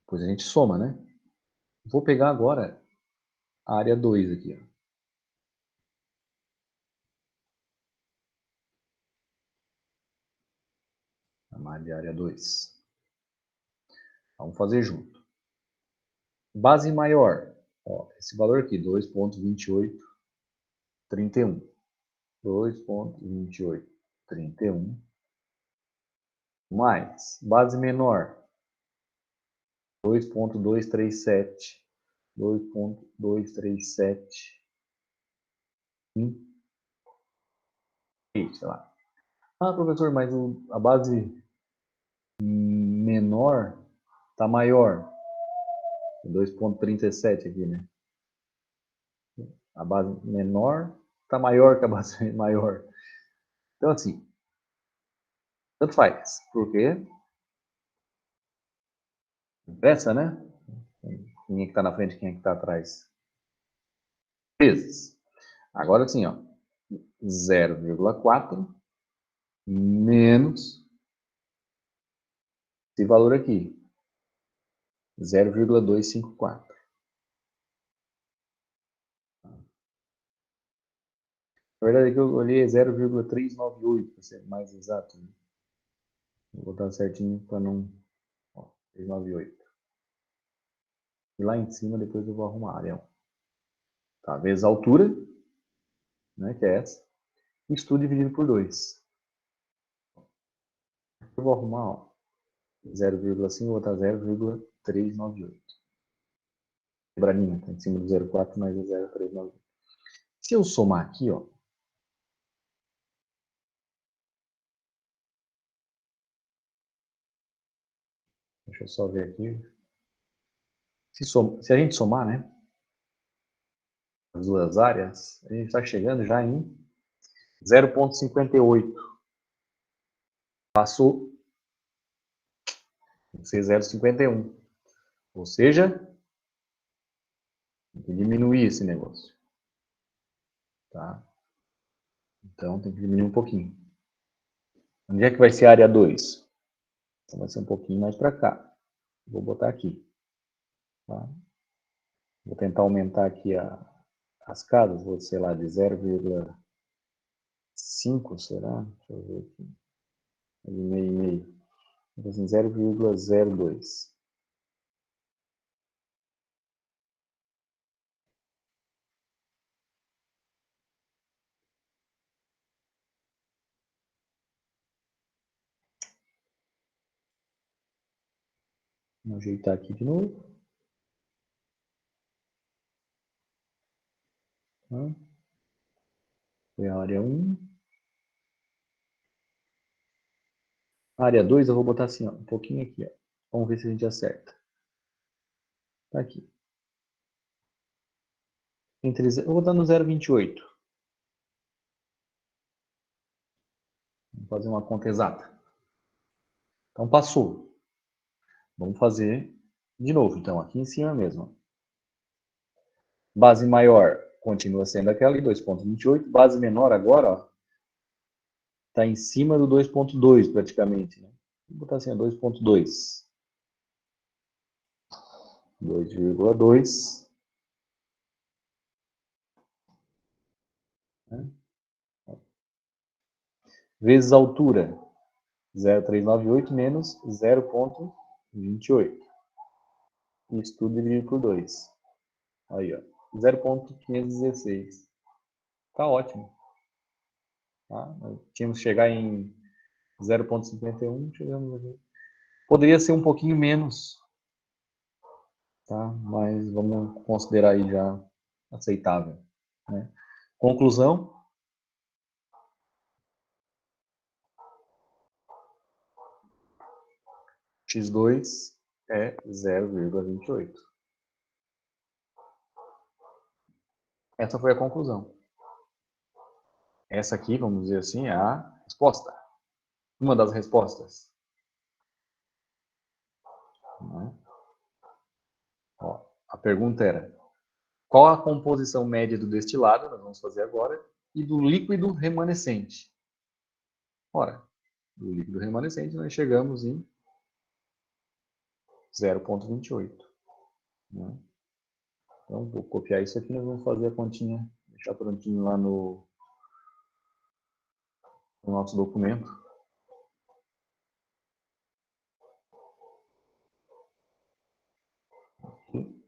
Depois a gente soma, né? Vou pegar agora a área 2 aqui. Ó. Chamar de área 2. Vamos fazer junto. Base maior. Ó, esse valor aqui, 2,2831. 2,2831. Mais base menor. 2,237. 2,237. Sei lá. Ah, professor, mas a base menor está maior. 2,37 aqui, né? A base menor está maior que a base maior. Então, assim, tanto faz. Por quê? Essa, né? Quem é que está na frente, quem é que está atrás? Vezes. Agora, assim, ó. 0,4 menos esse valor aqui. 0,254. Na verdade, aqui eu olhei 0,398, para ser mais exato. Né? Vou botar certinho para não... Ó, 398. E lá em cima, depois eu vou arrumar a área 1. Tá? Vezes a altura, né, que é essa. Isso tudo dividido por 2. Eu vou arrumar, ó, 0,5, vou botar 0,398. Quebradinha, tá em cima do 0,4 mais o 0,398. Se eu somar aqui, ó, deixa eu só ver aqui. Se a gente somar, né, as duas áreas, a gente está chegando já em 0,58. Passou a ser 0,51. Ou seja, tem que diminuir esse negócio. Tá? Então, tem que diminuir um pouquinho. Onde é que vai ser a área 2? Então, vai ser um pouquinho mais para cá. Vou botar aqui. Tá? Vou tentar aumentar aqui as casas. Vou, sei lá, de 0,5, será? Deixa eu ver aqui. Meio e meio. Vou fazer 0,02. Vou ajeitar aqui de novo. Tá? Foi a área 1. A área 2 eu vou botar assim, ó, um pouquinho aqui. Ó. Vamos ver se a gente acerta. Tá aqui. Eu vou dar no 0,28. Vamos fazer uma conta exata. Então, passou. Vamos fazer de novo, então, aqui em cima mesmo. Base maior continua sendo aquela, 2,28. Base menor agora, está em cima do 2,2 praticamente. Né? Vou botar assim, 2,2. 2,2. Né? Vezes a altura. 0,398 menos 0,28. Isso tudo dividido por 2. Aí, ó. 0,516. Tá ótimo. Tá? Nós tínhamos que chegar em 0,51, chegamos aqui. Poderia ser um pouquinho menos, tá? Mas vamos considerar aí já aceitável, né? Conclusão. X2 é 0,28. Essa foi a conclusão. Essa aqui, vamos dizer assim, é a resposta. Uma das respostas. Ó, a pergunta era: qual a composição média do destilado, nós vamos fazer agora, e do líquido remanescente? Ora, do líquido remanescente nós chegamos em 0,28. Né? Então, vou copiar isso aqui, nós vamos fazer a continha, deixar prontinho lá no nosso documento. Aqui.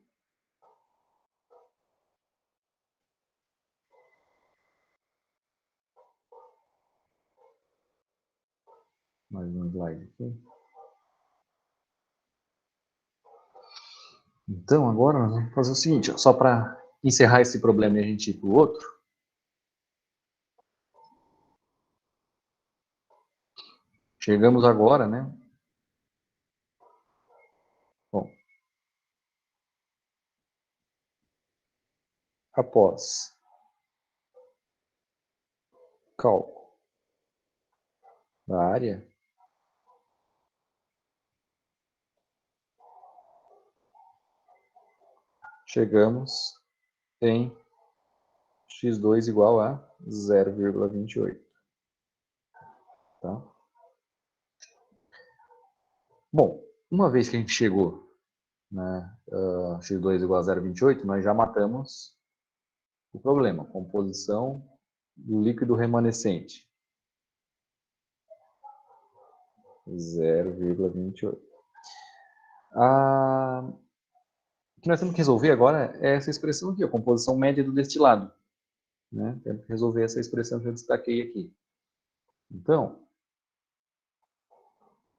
Mais um slide aqui. Então, agora nós vamos fazer o seguinte, ó, só para encerrar esse problema e a gente ir para o outro. Chegamos agora, né? Bom, após cálculo da área, chegamos em x2 igual a 0,28. Tá? Bom, uma vez que a gente chegou, né, x2 igual a 0,28, nós já matamos o problema, composição do líquido remanescente. 0,28. O que nós temos que resolver agora é essa expressão aqui, a composição média do destilado. Né? Temos que resolver essa expressão que eu destaquei aqui. Então,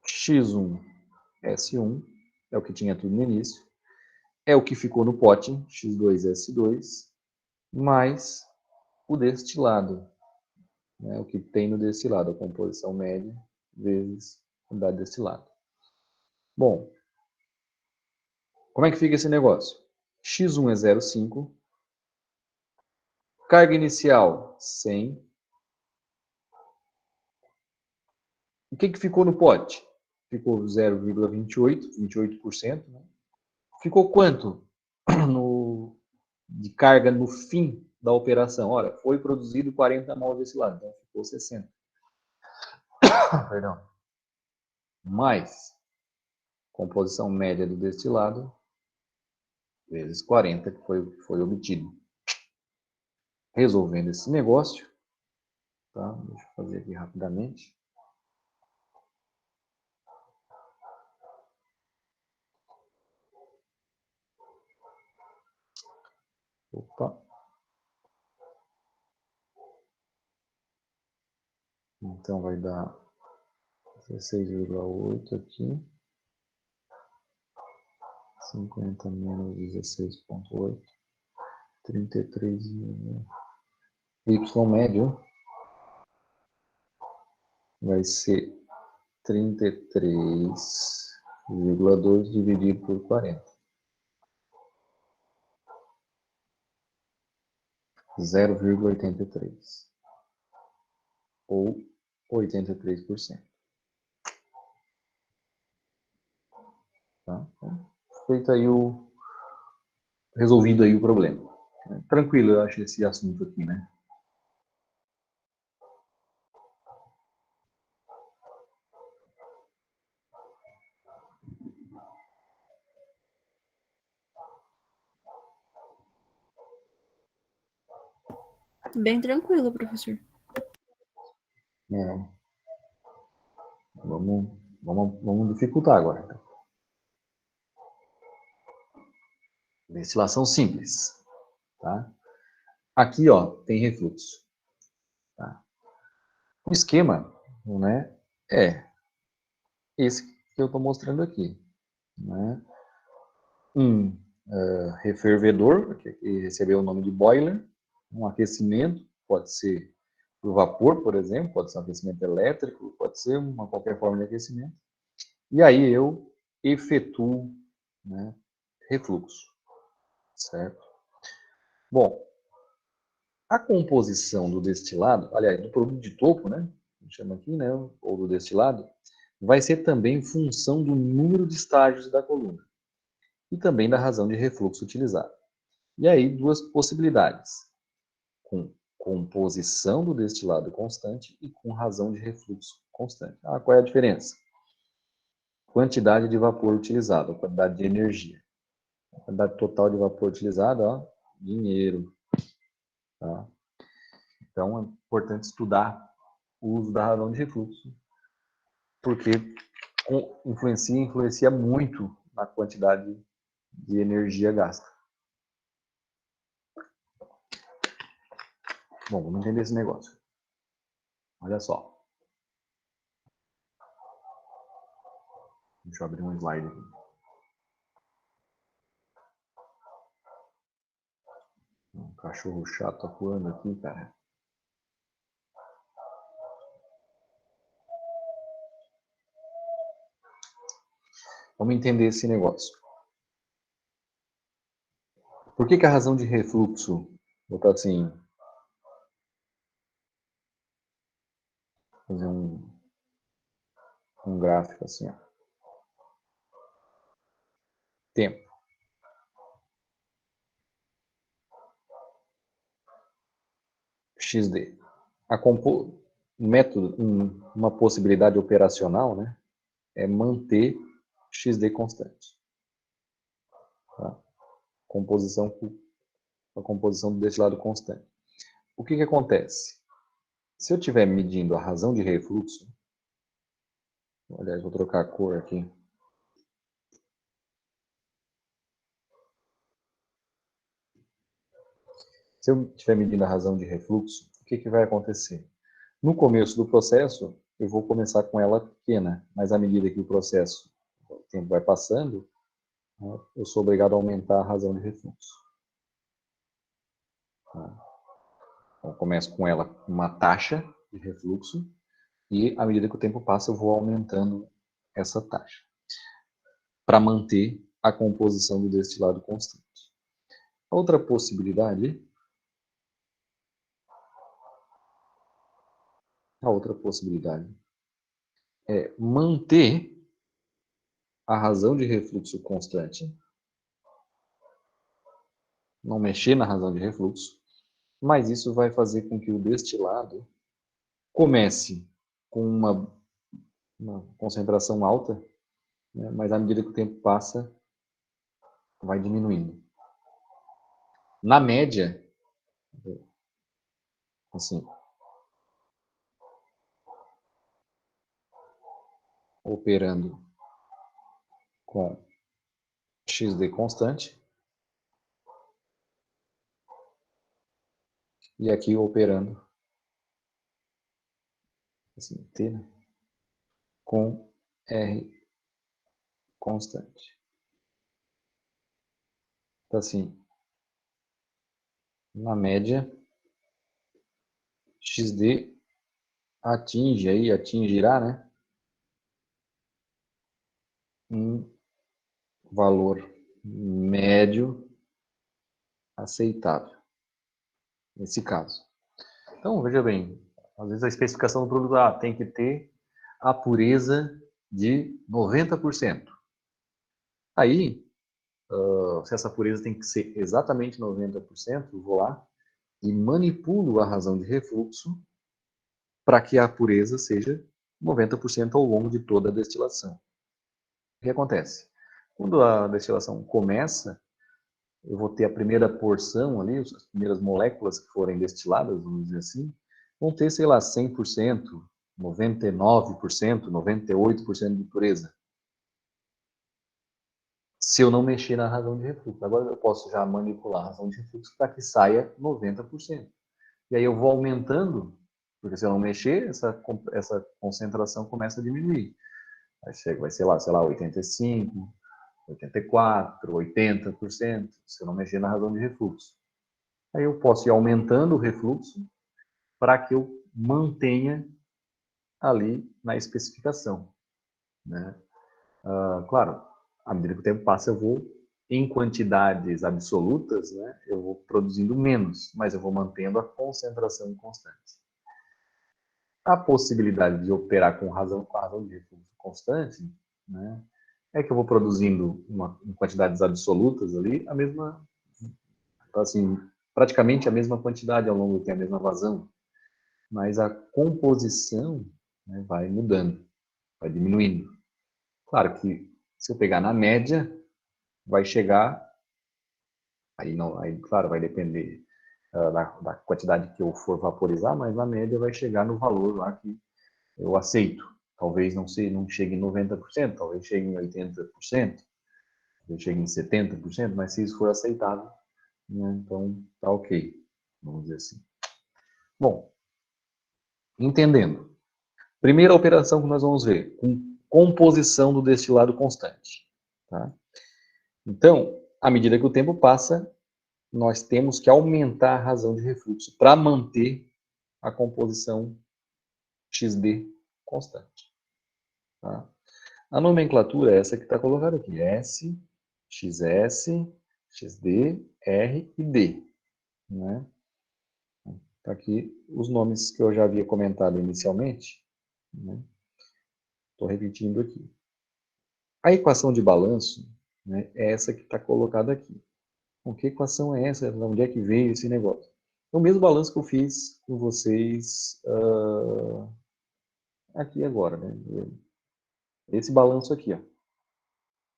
x1, S1, é o que tinha tudo no início, é o que ficou no pote, x2, S2, mais o destilado, né? O que tem no destilado, a composição média vezes a quantidade de destilado. Bom, como é que fica esse negócio? x1 é 0,5, carga inicial 100. O que ficou no pote? Ficou 0,28, 28%. Né? Ficou quanto de carga no fim da operação? Olha, foi produzido 40 mols desse lado, então ficou 60. Perdão. Mais composição média do destilado vezes 40 que foi obtido. Resolvendo esse negócio, tá? Deixa eu fazer aqui rapidamente. Opa. Então vai dar 16,8 aqui. 50 menos 16,8. 33. Y médio vai ser 33,2 dividido por 40. 0,83. Ou 83%. Tá? Feito aí resolvido aí o problema. Tranquilo, eu acho, esse assunto aqui, né? Bem tranquilo, professor. É. Vamos dificultar agora. Então. Destilação simples. Tá? Aqui, ó, tem refluxo. Tá? O esquema, né? É esse que eu estou mostrando aqui, né? Um refervedor, que recebeu o nome de boiler, um aquecimento, pode ser o vapor, por exemplo, pode ser um aquecimento elétrico, pode ser qualquer forma de aquecimento. E aí eu efetuo, né, refluxo, certo? Bom, a composição do destilado, aliás, do produto de topo, né, a gente chama aqui, né, ou do destilado, vai ser também função do número de estágios da coluna e também da razão de refluxo utilizada. E aí, duas possibilidades, com composição do destilado constante e com razão de refluxo constante. Ah, qual é a diferença? Quantidade de vapor utilizado, quantidade de energia. A quantidade total de vapor utilizado, ó, dinheiro. Tá? Então, é importante estudar o uso da razão de refluxo, porque influencia muito na quantidade de energia gasta. Bom, vamos entender esse negócio. Olha só. Deixa eu abrir um slide aqui. Um cachorro chato atuando aqui, cara. Vamos entender esse negócio. Por que a razão de refluxo, vou botar assim, fazer um gráfico assim, ó. Tempo. XD. Método, uma possibilidade operacional, né, é manter XD constante. Tá? A composição do destilado constante. O que acontece? Se eu estiver medindo a razão de refluxo, aliás, vou trocar a cor aqui. Se eu estiver medindo a razão de refluxo, o que vai acontecer? No começo do processo, eu vou começar com ela pequena, mas à medida que o tempo vai passando, eu sou obrigado a aumentar a razão de refluxo. Tá? Então, eu começo com ela uma taxa de refluxo e à medida que o tempo passa, eu vou aumentando essa taxa para manter a composição do destilado constante. Outra possibilidade é manter a razão de refluxo constante, não mexer na razão de refluxo, mas isso vai fazer com que o destilado comece com uma concentração alta, né, mas à medida que o tempo passa, vai diminuindo. Na média, assim, operando com XD constante, e aqui operando assim, T, né, com R constante. Então, assim, na média, XD atingirá, né, um valor médio aceitável, nesse caso. Então, veja bem, às vezes a especificação do produto tem que ter a pureza de 90%. Aí, se essa pureza tem que ser exatamente 90%, eu vou lá e manipulo a razão de refluxo para que a pureza seja 90% ao longo de toda a destilação. O que acontece? Quando a destilação começa, eu vou ter a primeira porção ali, as primeiras moléculas que forem destiladas, vamos dizer assim, vão ter, sei lá, 100%, 99%, 98% de pureza. Se eu não mexer na razão de refluxo. Agora eu posso já manipular a razão de refluxo para que saia 90%. E aí eu vou aumentando Porque se eu não mexer, essa concentração começa a diminuir. Vai ser lá, sei lá, 85, 84, 80%, se eu não mexer na razão de refluxo. Aí eu posso ir aumentando o refluxo para que eu mantenha ali na especificação, né? Claro, à medida que o tempo passa, eu vou, em quantidades absolutas, né, eu vou produzindo menos, mas eu vou mantendo a concentração constante. A possibilidade de operar com a razão de refluxo constante, né, é que eu vou produzindo em quantidades absolutas ali, a mesma, assim, praticamente a mesma quantidade ao longo do tempo, a mesma vazão, mas a composição, né, vai mudando, vai diminuindo. Claro que se eu pegar na média, vai chegar, aí não, aí claro, vai depender da quantidade que eu for vaporizar, mas na média vai chegar no valor lá que eu aceito. Talvez não chegue em 90%, talvez chegue em 80%, talvez chegue em 70%, mas se isso for aceitável, né, então tá ok, vamos dizer assim. Bom, entendendo. Primeira operação que nós vamos ver, com composição do destilado constante. Tá? Então, à medida que o tempo passa, nós temos que aumentar a razão de refluxo para manter a composição XD constante. Tá? A nomenclatura é essa que está colocada aqui: S, XS, XD, R e D. Né? Tá aqui os nomes que eu já havia comentado inicialmente. Estou repetindo aqui. A equação de balanço, né, é essa que está colocada aqui. Bom, que equação é essa? De onde é que veio esse negócio? É o mesmo balanço que eu fiz com vocês aqui agora, né? Esse balanço aqui, ó.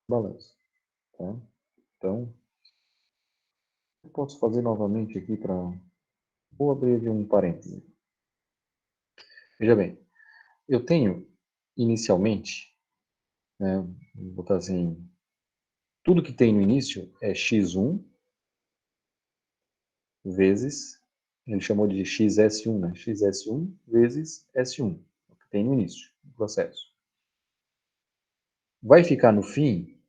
Balanço. Tá? Então, eu posso fazer novamente aqui para... Vou abrir aqui um parêntese. Veja bem, eu tenho, inicialmente, né, vou botar assim, tudo que tem no início é x1 vezes, ele chamou de xs1, né? xs1 vezes s1, o que tem no início do processo. Vai ficar no fim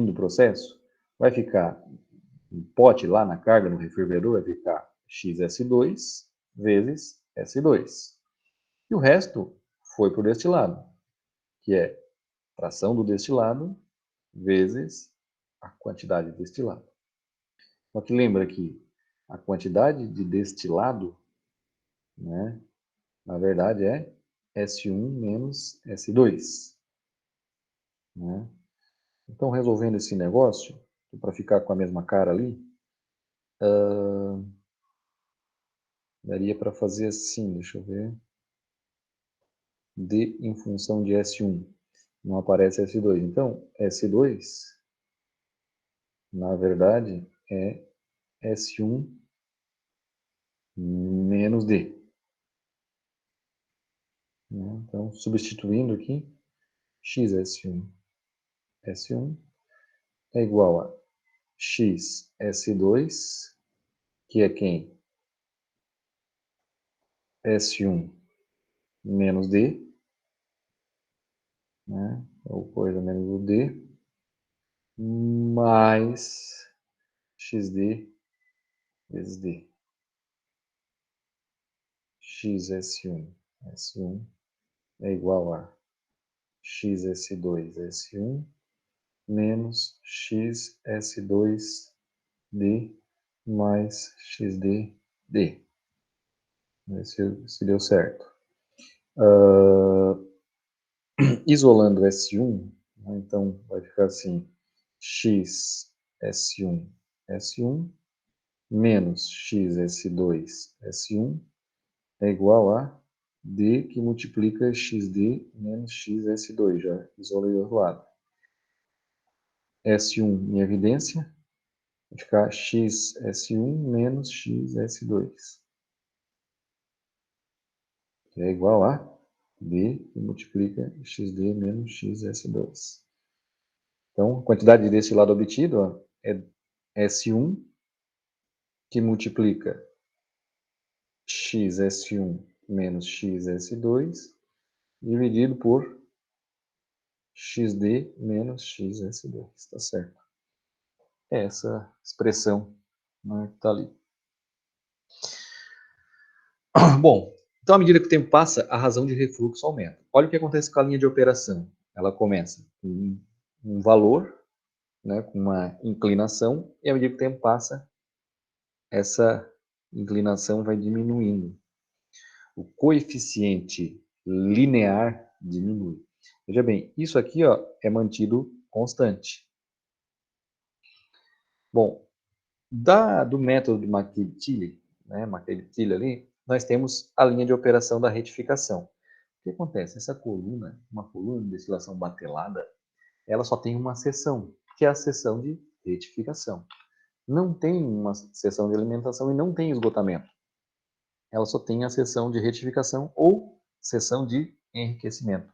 do processo, vai ficar um pote lá na carga, no refrigerador, vai ficar xs2 vezes S2. E o resto foi para o destilado, que é fração do destilado vezes a quantidade de destilado. Só que lembra que a quantidade de destilado, né, na verdade é S1 menos S2. Né? Então, resolvendo esse negócio, para ficar com a mesma cara ali, daria para fazer assim, deixa eu ver. D em função de S1. Não aparece S2. Então, S2, na verdade, é S1 menos D. Então, substituindo aqui, XS1, S1 é igual a XS2, que é quem? S1 menos D, né? Ou coisa menos o D, mais XD vezes D. XS1, S1 é igual a XS2, S1 menos XS2D mais XDD. Se deu certo. Isolando S1, né, então vai ficar assim, x S1, S1 menos x S2, S1 é igual a D que multiplica XD menos x S2, já isolei do outro lado. S1 em evidência, vai ficar x S1 menos x S2, que é igual a D que multiplica XD menos x S2. Então, a quantidade desse lado obtido, ó, é S1, que multiplica XS1 menos xs2 dividido por xd menos xs2. Está certo? É essa expressão, né, que está ali. Bom, então à medida que o tempo passa, a razão de refluxo aumenta. Olha o que acontece com a linha de operação. Ela começa com um valor, né, com uma inclinação, e à medida que o tempo passa, essa inclinação vai diminuindo. O coeficiente linear diminui. Veja bem, isso aqui, ó, é mantido constante. Bom, do método de McKay-Tilly, né, McKay-Tilly ali, nós temos a linha de operação da retificação. O que acontece? Essa coluna, uma coluna de destilação batelada, ela só tem uma seção, que é a seção de retificação. Não tem uma seção de alimentação e não tem esgotamento. Ela só tem a seção de retificação ou seção de enriquecimento.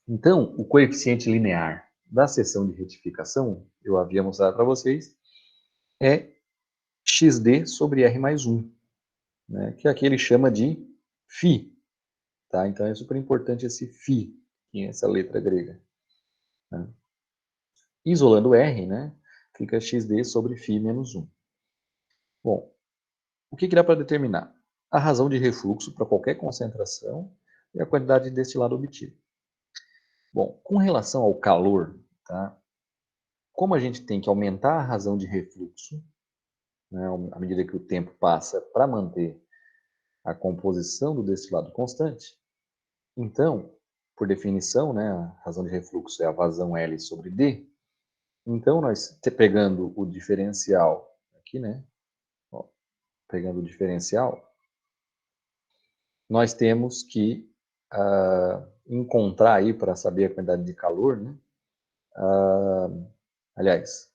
Então, o coeficiente linear da seção de retificação, eu havia mostrado para vocês, é xd sobre r mais 1, né, que aqui ele chama de φ. Tá? Então é super importante esse φ, que é essa letra grega. Né? Isolando r, né, fica xd sobre φ menos 1. Bom, o que dá para determinar? A razão de refluxo para qualquer concentração e a quantidade de destilado obtido. Bom, com relação ao calor, tá? Como a gente tem que aumentar a razão de refluxo, né, à medida que o tempo passa, para manter a composição do destilado constante, então, por definição, né, a razão de refluxo é a vazão L sobre D. Então, nós pegando o diferencial aqui, né, ó, pegando o diferencial, nós temos que encontrar aí, para saber a quantidade de calor, né, aliás,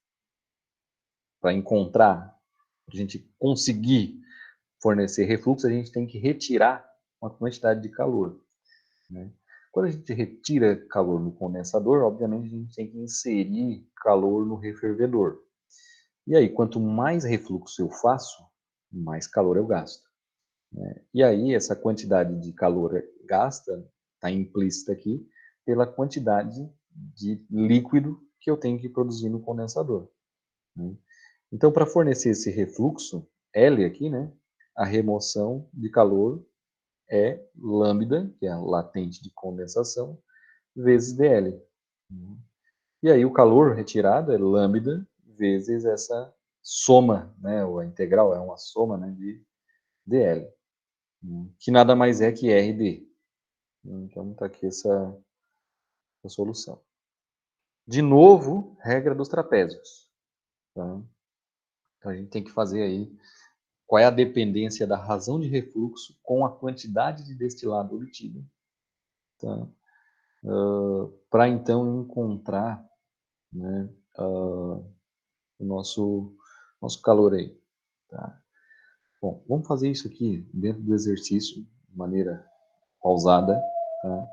para encontrar, para a gente conseguir fornecer refluxo, a gente tem que retirar uma quantidade de calor. Né? Quando a gente retira calor no condensador, obviamente a gente tem que inserir calor no refervedor. E aí, quanto mais refluxo eu faço, mais calor eu gasto. Né? E aí, essa quantidade de calor gasta está implícita aqui pela quantidade de líquido que eu tenho que produzir no condensador. Né? Então, para fornecer esse refluxo, L aqui, né, a remoção de calor é lambda, que é a latente de condensação, vezes dL. E aí o calor retirado é lambda vezes essa soma, né, ou a integral é uma soma, né, de dL, que nada mais é que RD. Então está aqui essa solução. De novo, regra dos trapézios. Tá? Então a gente tem que fazer aí qual é a dependência da razão de refluxo com a quantidade de destilado obtido. Tá? Para então encontrar, né, o nosso calor aí. Tá? Bom, vamos fazer isso aqui dentro do exercício, de maneira pausada, tá?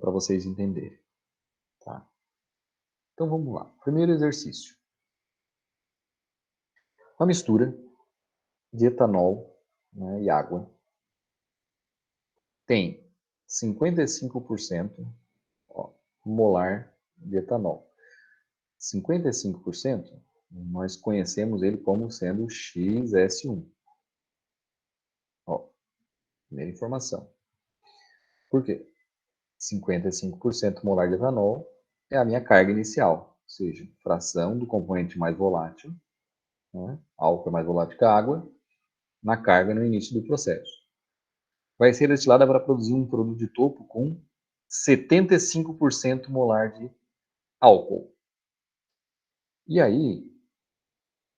Para vocês entenderem. Tá? Então vamos lá. Primeiro exercício. Uma mistura de etanol, né, e água tem 55% molar de etanol. 55%, nós conhecemos ele como sendo XS1. Ó, primeira informação. Por quê? 55% molar de etanol é a minha carga inicial, ou seja, fração do componente mais volátil, né, álcool é mais volátil que a água, na carga no início do processo. Vai ser destilada para produzir um produto de topo com 75% molar de álcool. E aí,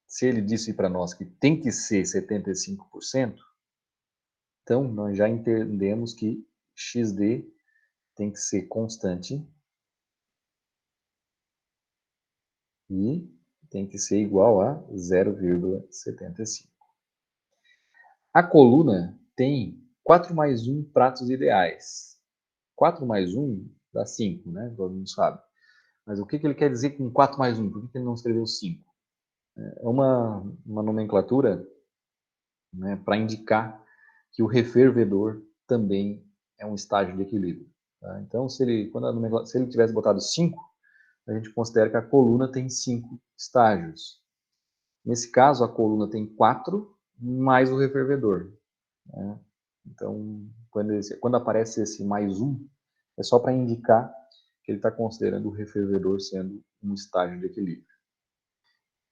se ele disse para nós que tem que ser 75%, então nós já entendemos que XD tem que ser constante e tem que ser igual a 0,75. A coluna tem 4 mais 1 pratos ideais. 4 mais 1 dá 5, né? Todo mundo sabe. Mas o que ele quer dizer com 4 mais 1? Por que ele não escreveu 5? É uma nomenclatura né, para indicar que o refervedor também é um estágio de equilíbrio. Tá? Então, se ele tivesse botado 5, a gente considera que a coluna tem 5 estágios. Nesse caso, a coluna tem 4, mais o refervedor. Né? Então, quando aparece esse mais 1, é só para indicar que ele está considerando o refervedor sendo um estágio de equilíbrio.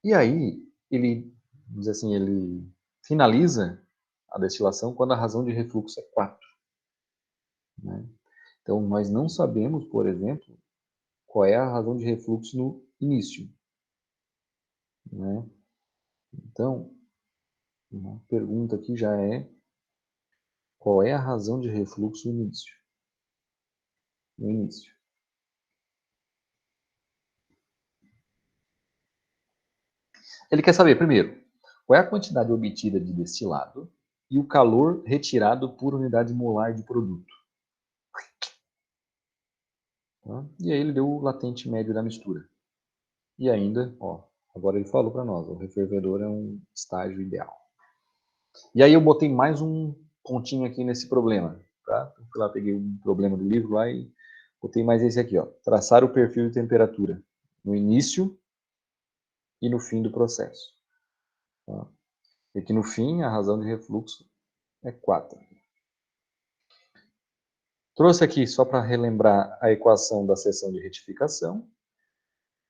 E aí, ele, vamos dizer assim, ele finaliza a destilação quando a razão de refluxo é 4. Né? Então, nós não sabemos, por exemplo, qual é a razão de refluxo no início. Né? Então, uma pergunta aqui já é: qual é a razão de refluxo no início? No início. Ele quer saber, primeiro, qual é a quantidade obtida de destilado e o calor retirado por unidade molar de produto. Tá? E aí ele deu o latente médio da mistura. E ainda, agora ele falou para nós, o refervedor é um estágio ideal. E aí eu botei mais um pontinho aqui nesse problema. Tá? Eu fui lá, peguei um problema do livro lá e botei mais esse aqui. Traçar o perfil de temperatura no início e no fim do processo. Tá? E que no fim a razão de refluxo é 4. Trouxe aqui só para relembrar a equação da seção de retificação.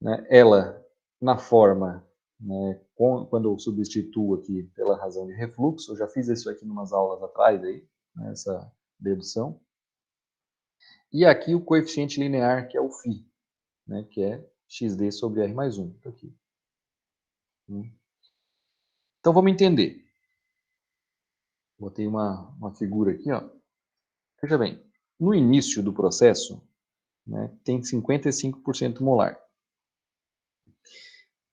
Né? Ela, na forma, né, quando eu substituo aqui pela razão de refluxo, eu já fiz isso aqui em umas aulas atrás, aí, né, essa dedução. E aqui o coeficiente linear, que é o φ, né, que é xd sobre r mais 1. Aqui. Então vamos entender. Botei uma figura aqui. Veja bem, no início do processo, né, tem 55% molar.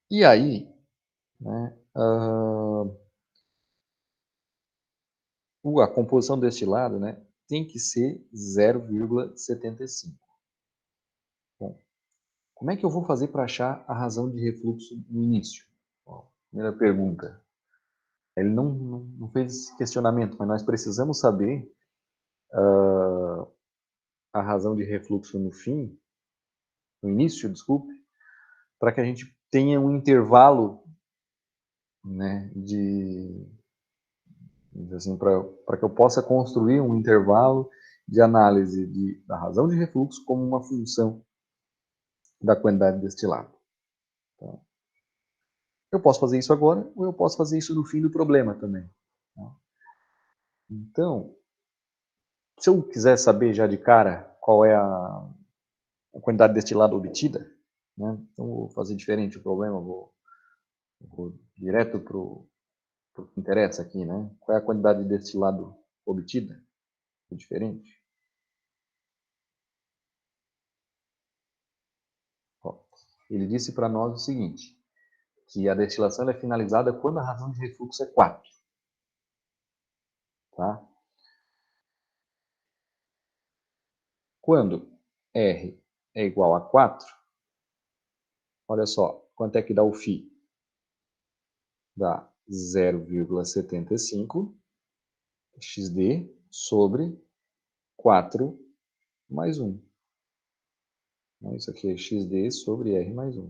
E aí, né, a composição destilada, né, tem que ser 0,75. Bom, como é que eu vou fazer para achar a razão de refluxo no início? Bom, primeira pergunta. Ele não fez esse questionamento, mas nós precisamos saber a razão de refluxo no início, desculpe, para que a gente tenha um intervalo, né, assim, para que eu possa construir um intervalo de análise da razão de refluxo como uma função da quantidade destilada. Tá? Eu posso fazer isso agora ou eu posso fazer isso no fim do problema também. Tá? Então, se eu quiser saber já de cara qual é a quantidade destilada obtida, né? Então vou fazer diferente o problema, vou direto para o que interessa aqui, né? Qual é a quantidade de destilado obtida? É diferente. Ó, ele disse para nós o seguinte, que a destilação é finalizada quando a razão de refluxo é 4. Tá? Quando R é igual a 4, olha só, quanto é que dá o φ? Dá 0,75 xd sobre 4 mais 1. Isso aqui é xd sobre r mais 1.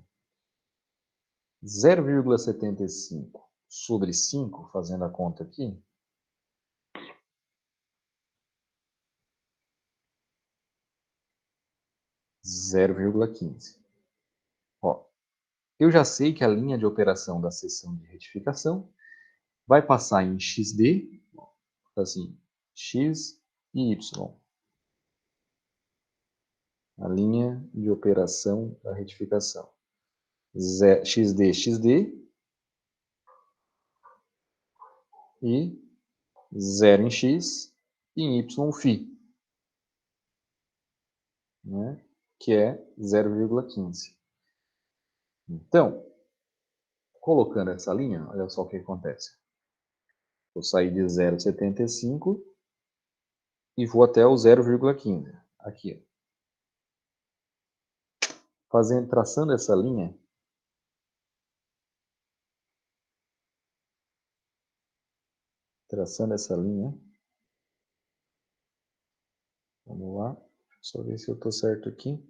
0,75 sobre 5, fazendo a conta aqui, (0,15). Eu já sei que a linha de operação da seção de retificação vai passar em xd, assim, x e y. A linha de operação da retificação. xd, xd e 0 em x e em y φ, né? Que é 0,15. Então, colocando essa linha, olha só o que acontece. Vou sair de 0,75 e vou até o 0,15. Aqui. Traçando essa linha, traçando essa linha. Vamos lá. Só ver se eu estou certo aqui.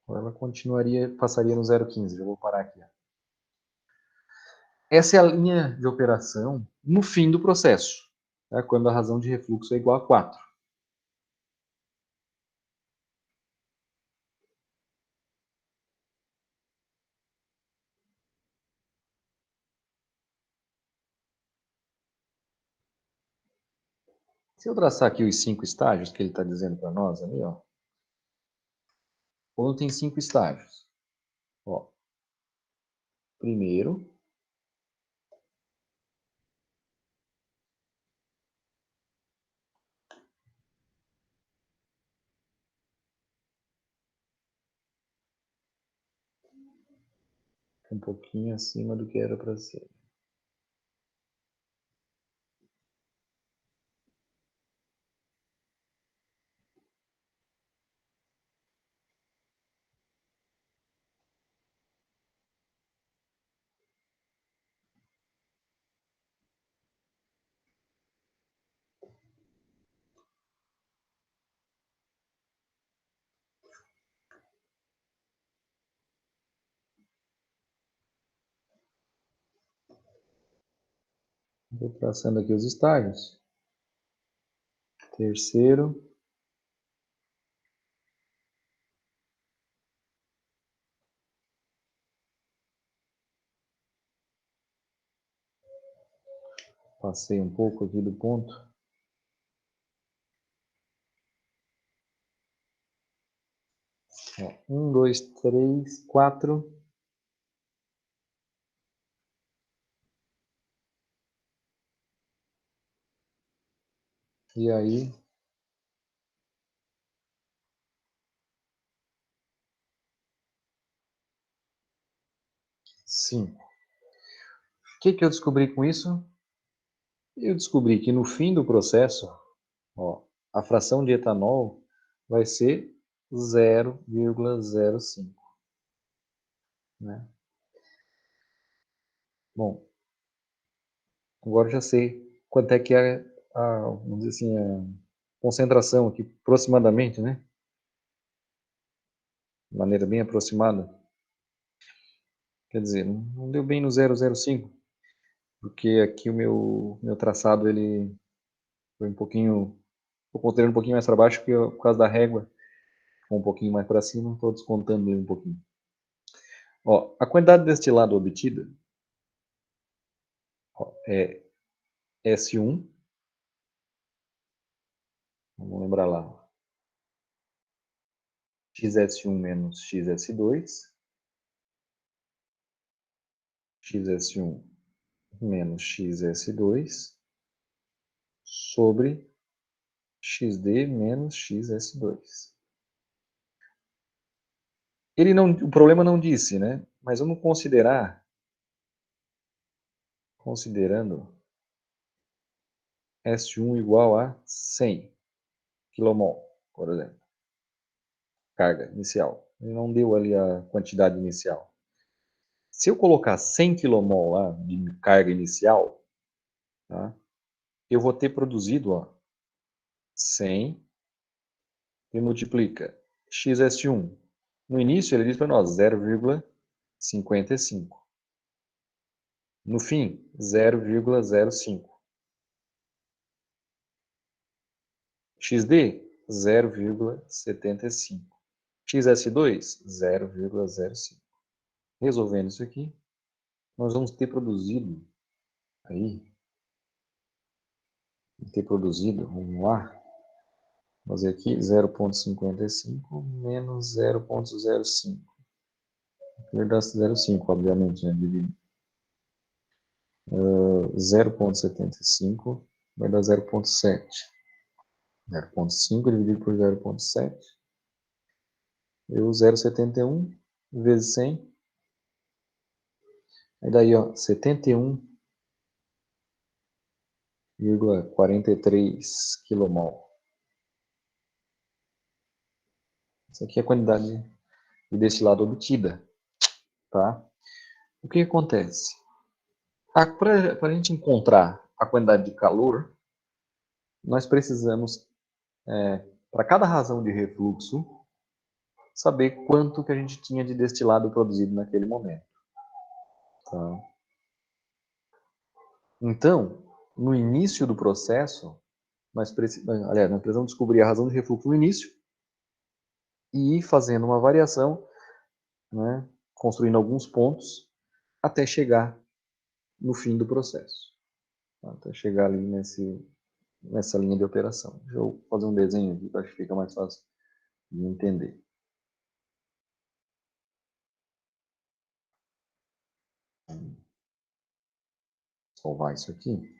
Ela continuaria, passaria no 0,15. Já vou parar aqui. Essa é a linha de operação no fim do processo, tá? Quando a razão de refluxo é igual a 4. Se eu traçar aqui os 5 estágios que ele está dizendo para nós ali, ó. Quando tem 5 estágios. Ó. Primeiro, um pouquinho acima do que era para ser. Vou traçando aqui os estágios. Terceiro. Passei um pouco aqui do ponto. Ó, 1, 2, 3, 4. E aí, 5. O que eu descobri com isso? Eu descobri que no fim do processo, ó, a fração de etanol vai ser 0,05. Né? Bom, agora já sei quanto é que é vamos dizer assim, a concentração aqui, aproximadamente, né? De maneira bem aproximada. Quer dizer, não deu bem no 0,05, porque aqui o meu traçado ele foi um pouquinho, estou considerando um pouquinho mais para baixo, porque por causa da régua, um pouquinho mais para cima, estou descontando ele um pouquinho. Ó, a quantidade de destilado obtida é S1, vamos lembrar lá, XS1 menos XS2, XS1 menos XS2, sobre XD menos XS2. O problema não disse, né? Mas vamos considerando S1 igual a 100 kmol, por exemplo. Carga inicial. Ele não deu ali a quantidade inicial. Se eu colocar 100 kmol lá de carga inicial, tá? Eu vou ter produzido, ó, 100 e multiplica XS1. No início ele diz para nós 0,55. No fim, 0,05. XD, 0,75. XS2, 0,05. Resolvendo isso aqui, nós vamos ter produzido vamos lá, fazer aqui 0,55 menos 0,05. Vai dar 0,5, obviamente, né? 0,75 vai dar 0,7. 0,5 dividido por 0,7. Eu 0,71 vezes 100. Aí daí, ó, 71 0,43 quilomol. Essa aqui é a quantidade de destilado obtida, tá? O que acontece? Para a gente encontrar a quantidade de calor, nós precisamos, para cada razão de refluxo, saber quanto que a gente tinha de destilado produzido naquele momento. Tá? Então, no início do processo, nós precisamos descobrir a razão de refluxo no início e ir fazendo uma variação, né, construindo alguns pontos, até chegar no fim do processo. Tá? Até chegar ali nessa linha de operação. Deixa eu fazer um desenho aqui, que eu acho que fica mais fácil de entender. Vou salvar isso aqui.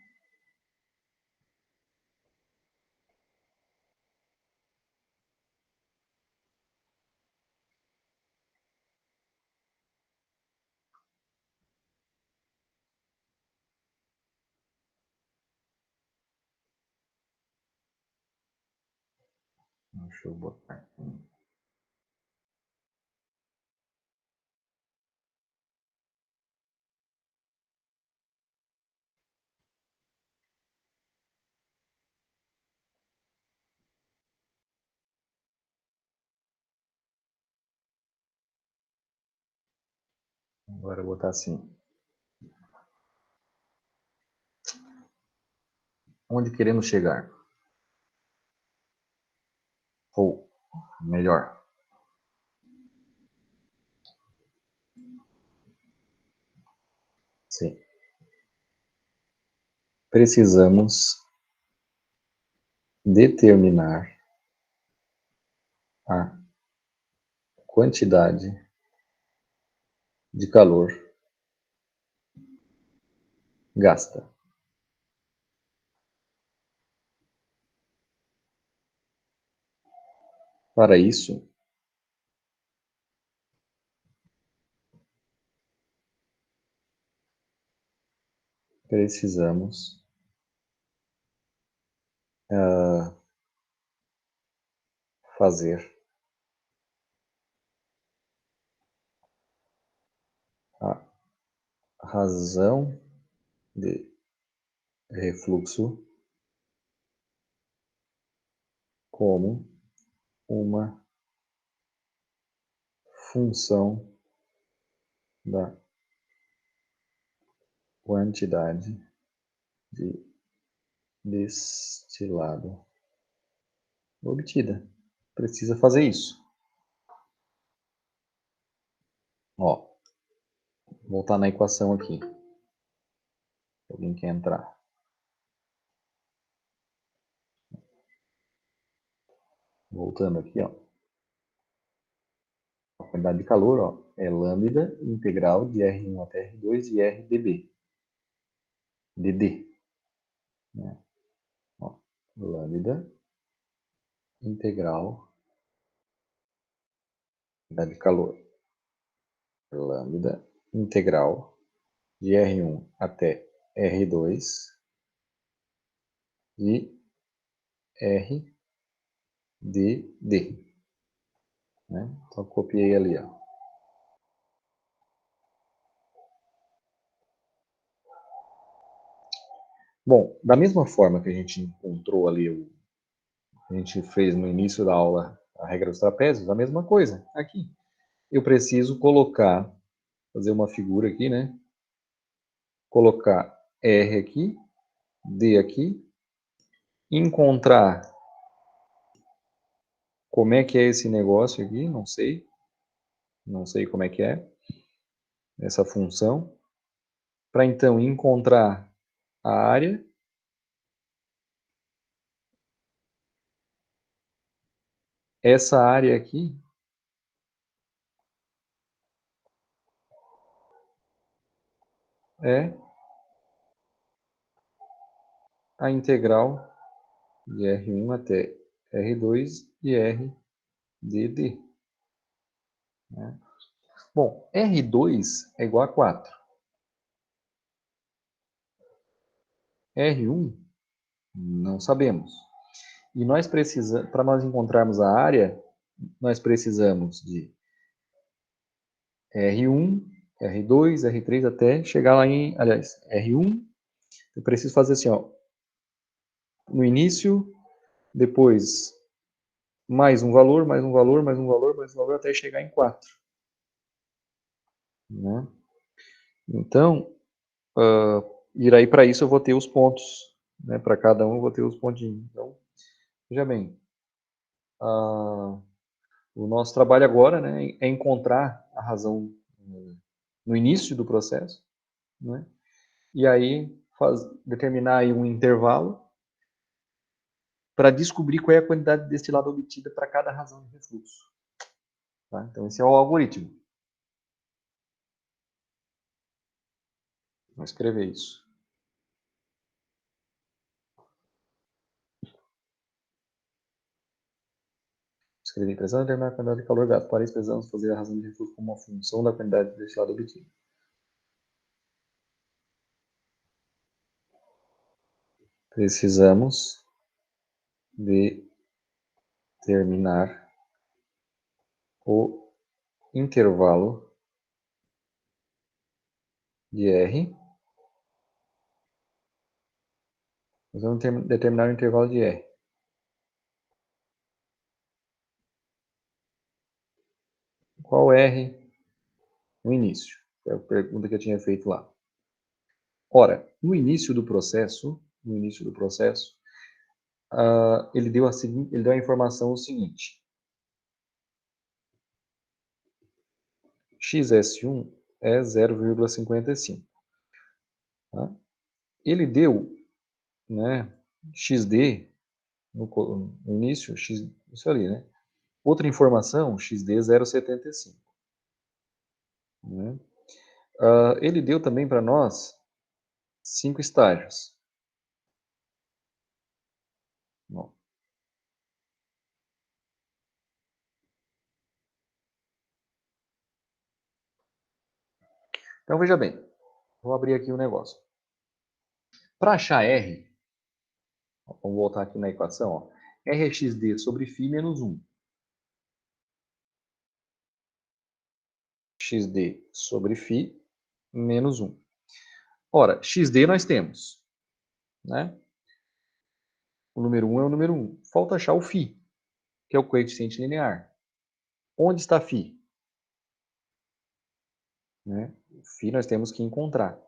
Deixa eu botar aqui. Agora eu vou botar assim. Onde queremos chegar? Ou, melhor, sim. Precisamos determinar a quantidade de calor gasta. Para isso, precisamos fazer a razão de refluxo como uma função da quantidade de destilado obtida. Precisa fazer isso. Ó, voltar na equação aqui. Alguém quer entrar? Voltando aqui, ó. A quantidade de calor, ó, é lambda integral de R1 até R2 e RdB. dd. Né? Ó, lambda integral quantidade de calor. Lambda integral de R1 até R2 e RdD. Né? Então, copiei ali, ó. Bom, da mesma forma que a gente encontrou ali, a gente fez no início da aula a regra dos trapézios, a mesma coisa aqui. Eu preciso fazer uma figura aqui, né? Colocar R aqui, D aqui, encontrar como é que é esse negócio aqui, não sei como é que é essa função, para então encontrar a área. Essa área aqui é a integral de R1 até R2 e RdD. Né? Bom, R2 é igual a 4. R1 Não sabemos. E nós precisamos, para nós encontrarmos a área, nós precisamos de R1, R2, R3, até chegar lá em, aliás, R1, eu preciso fazer assim, ó, no início, depois mais um valor, mais um valor, mais um valor, mais um valor, até chegar em 4. Né? Então, e aí para isso eu vou ter os pontos, né? Para cada um eu vou ter os pontinhos. Então, veja bem, o nosso trabalho agora, né, é encontrar a razão no início do processo, né? E aí determinar aí um intervalo para descobrir qual é a quantidade de destilado obtida para cada razão de refluxo. Tá? Então, esse é o algoritmo. Vou escrever isso. Escrevi, precisamos determinar a quantidade de calor gasto. Para isso, precisamos fazer a razão de refluxo como uma função da quantidade de destilado obtido. Precisamos determinar o intervalo de R. Nós vamos determinar o intervalo de R. Qual R no início? Foi a pergunta que eu tinha feito lá. Ora, no início do processo, ele deu a informação o seguinte: XS1 é 0,55. Tá? Ele deu, né, XD no início, isso ali, né? Outra informação, XD 0,75. Né? Ele deu também para nós 5 estágios. Bom. Então, veja bem. Vou abrir aqui o negócio. Para achar R, vamos voltar aqui na equação. Ó. R é XD sobre φ menos 1. XD sobre φ menos 1. Ora, XD nós temos. Né? O número 1 é o número 1. Falta achar o φ, que é o coeficiente linear. Onde está φ? Né? O φ nós temos que encontrar.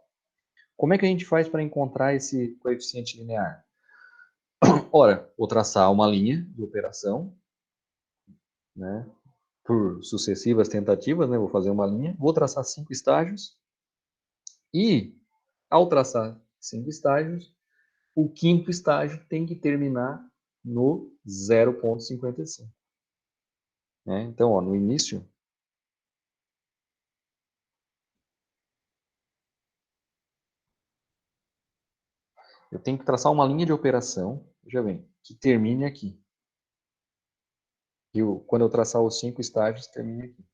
Como é que a gente faz para encontrar esse coeficiente linear? Ora, vou traçar uma linha de operação, né? Por sucessivas tentativas, né? Vou fazer uma linha, vou traçar 5 estágios e, ao traçar 5 estágios, o quinto estágio tem que terminar no 0,55. Né? Então, ó, no início, eu tenho que traçar uma linha de operação, veja bem, que termine aqui. E quando eu traçar os 5 estágios, termine aqui.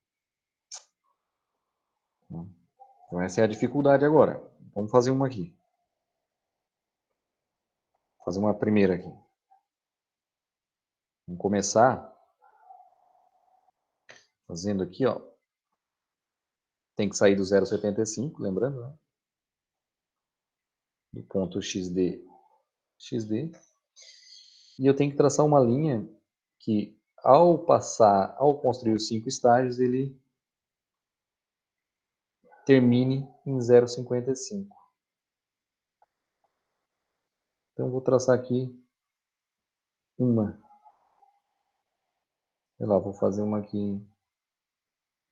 Então, essa é a dificuldade agora. Vamos fazer uma aqui. Vou fazer uma primeira aqui. Vamos começar fazendo aqui, ó. Tem que sair do 0,75, lembrando, né? Do ponto XD. E eu tenho que traçar uma linha que, ao construir os 5 estágios, ele termine em 0,55. Então, eu vou traçar aqui uma. Sei lá, vou fazer uma aqui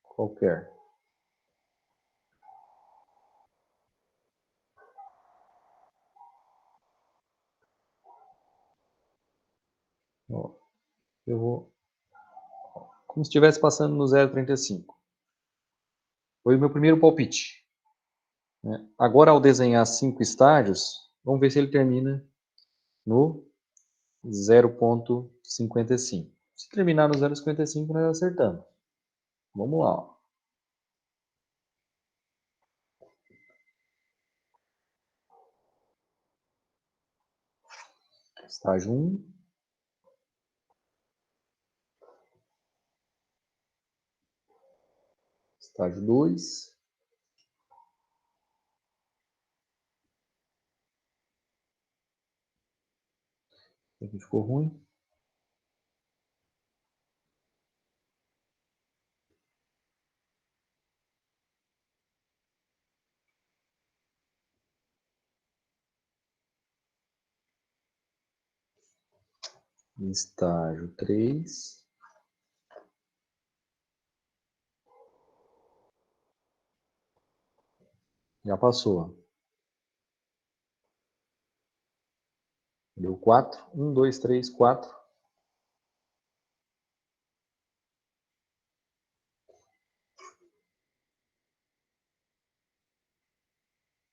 qualquer. Ó, eu vou... Como se estivesse passando no 0,35. Foi o meu primeiro palpite. Né? Agora, ao desenhar 5 estágios, vamos ver se ele termina no 0,55. Se terminar no 0,55, nós acertamos. Vamos lá. Ó. Estágio 1. Estágio 2. Aqui ficou ruim. Estágio 3. Já passou. Deu 4. 1, 2, 3, 4.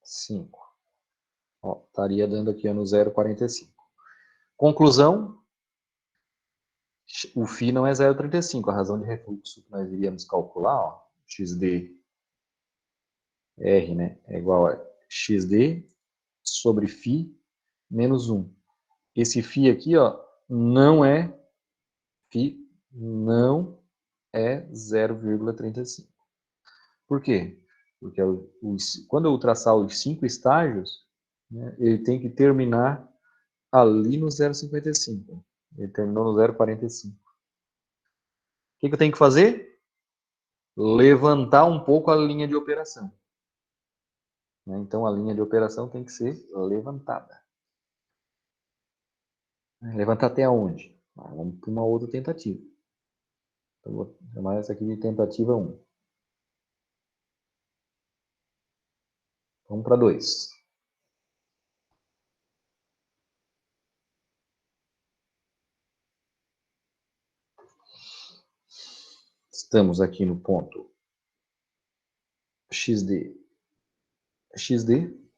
5. Ó, estaria dando aqui no 0,45. Conclusão, o φ não é 0,35. A razão de refluxo que nós iríamos calcular, ó, xd R, né, é igual a xd sobre φ menos 1. Esse φ aqui, ó, não é φ, não é 0,35. Por quê? Porque quando eu traçar os 5 estágios, né, ele tem que terminar ali no 0,55. Ele terminou no 0,45. O que eu tenho que fazer? Levantar um pouco a linha de operação. Então, a linha de operação tem que ser levantada. Levantar até onde? Vamos para uma outra tentativa. Então, vou chamar essa aqui de tentativa 1. Vamos para 2. Estamos aqui no ponto xd. xd.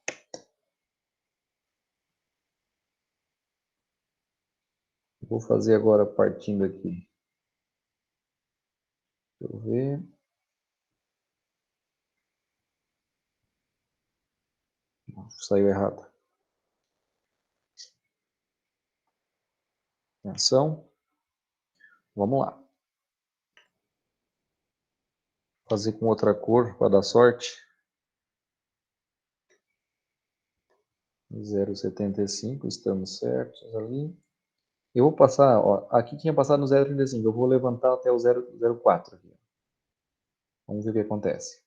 Vou fazer agora partindo aqui. Deixa eu ver. Saiu errado. Ação. Vamos lá. Fazer com outra cor para dar sorte. 0,75, estamos certos ali. Eu vou passar, ó, aqui tinha passado no 0,35, eu vou levantar até o 0,04 aqui. Vamos ver o que acontece.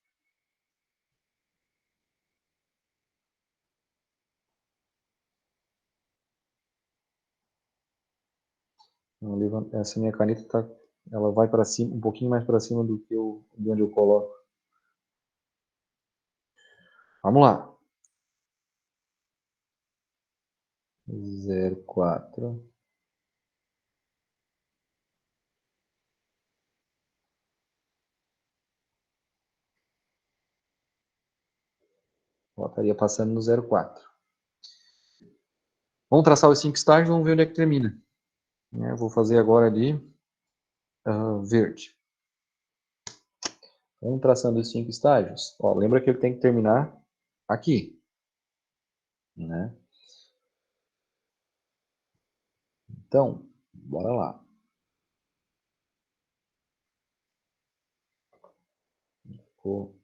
Essa minha caneta tá, ela vai para cima, um pouquinho mais para cima do que de onde eu coloco. Vamos lá. 0,4. Ó, estaria passando no 0,4. Vamos traçar os 5 estágios, vamos ver onde é que termina. Eu vou fazer agora de verde. Vamos traçando os 5 estágios. Ó, lembra que ele tem que terminar aqui, né? Então, bora lá. Ficou.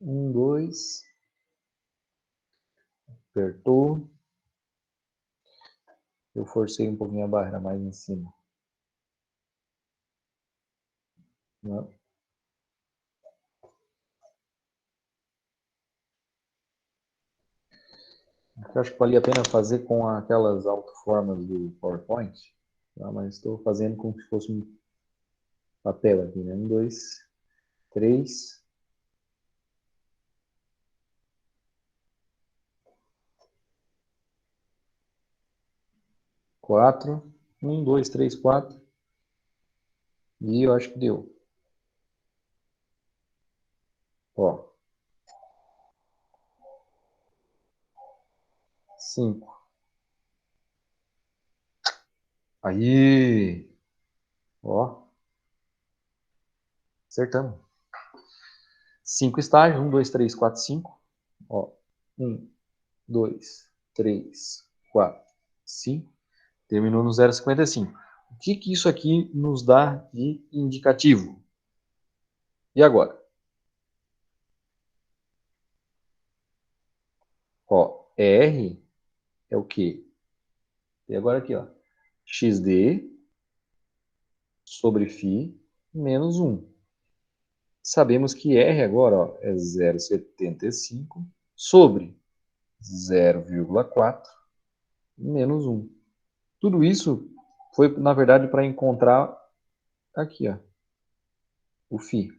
Um, dois. Apertou. Eu forcei um pouquinho a barra mais em cima. Não. Eu acho que valia a pena fazer com aquelas autoformas do PowerPoint, tá? Mas estou fazendo como se fosse um papel aqui, né? 1, 2, 3. 4. 1, 2, 3, 4. E eu acho que deu. Ó. 5. Aí! Ó, acertamos. 5 estágios, 1, 2, 3, 4, 5. Ó, 1, 2, 3, 4, 5. Terminou no 0,55. O que isso aqui nos dá de indicativo? E agora? Ó, R é o quê? E agora aqui, ó. XD sobre φ menos 1. Sabemos que R agora ó, é 0,75 sobre 0,4 menos 1. Tudo isso foi, na verdade, para encontrar aqui, ó, o φ.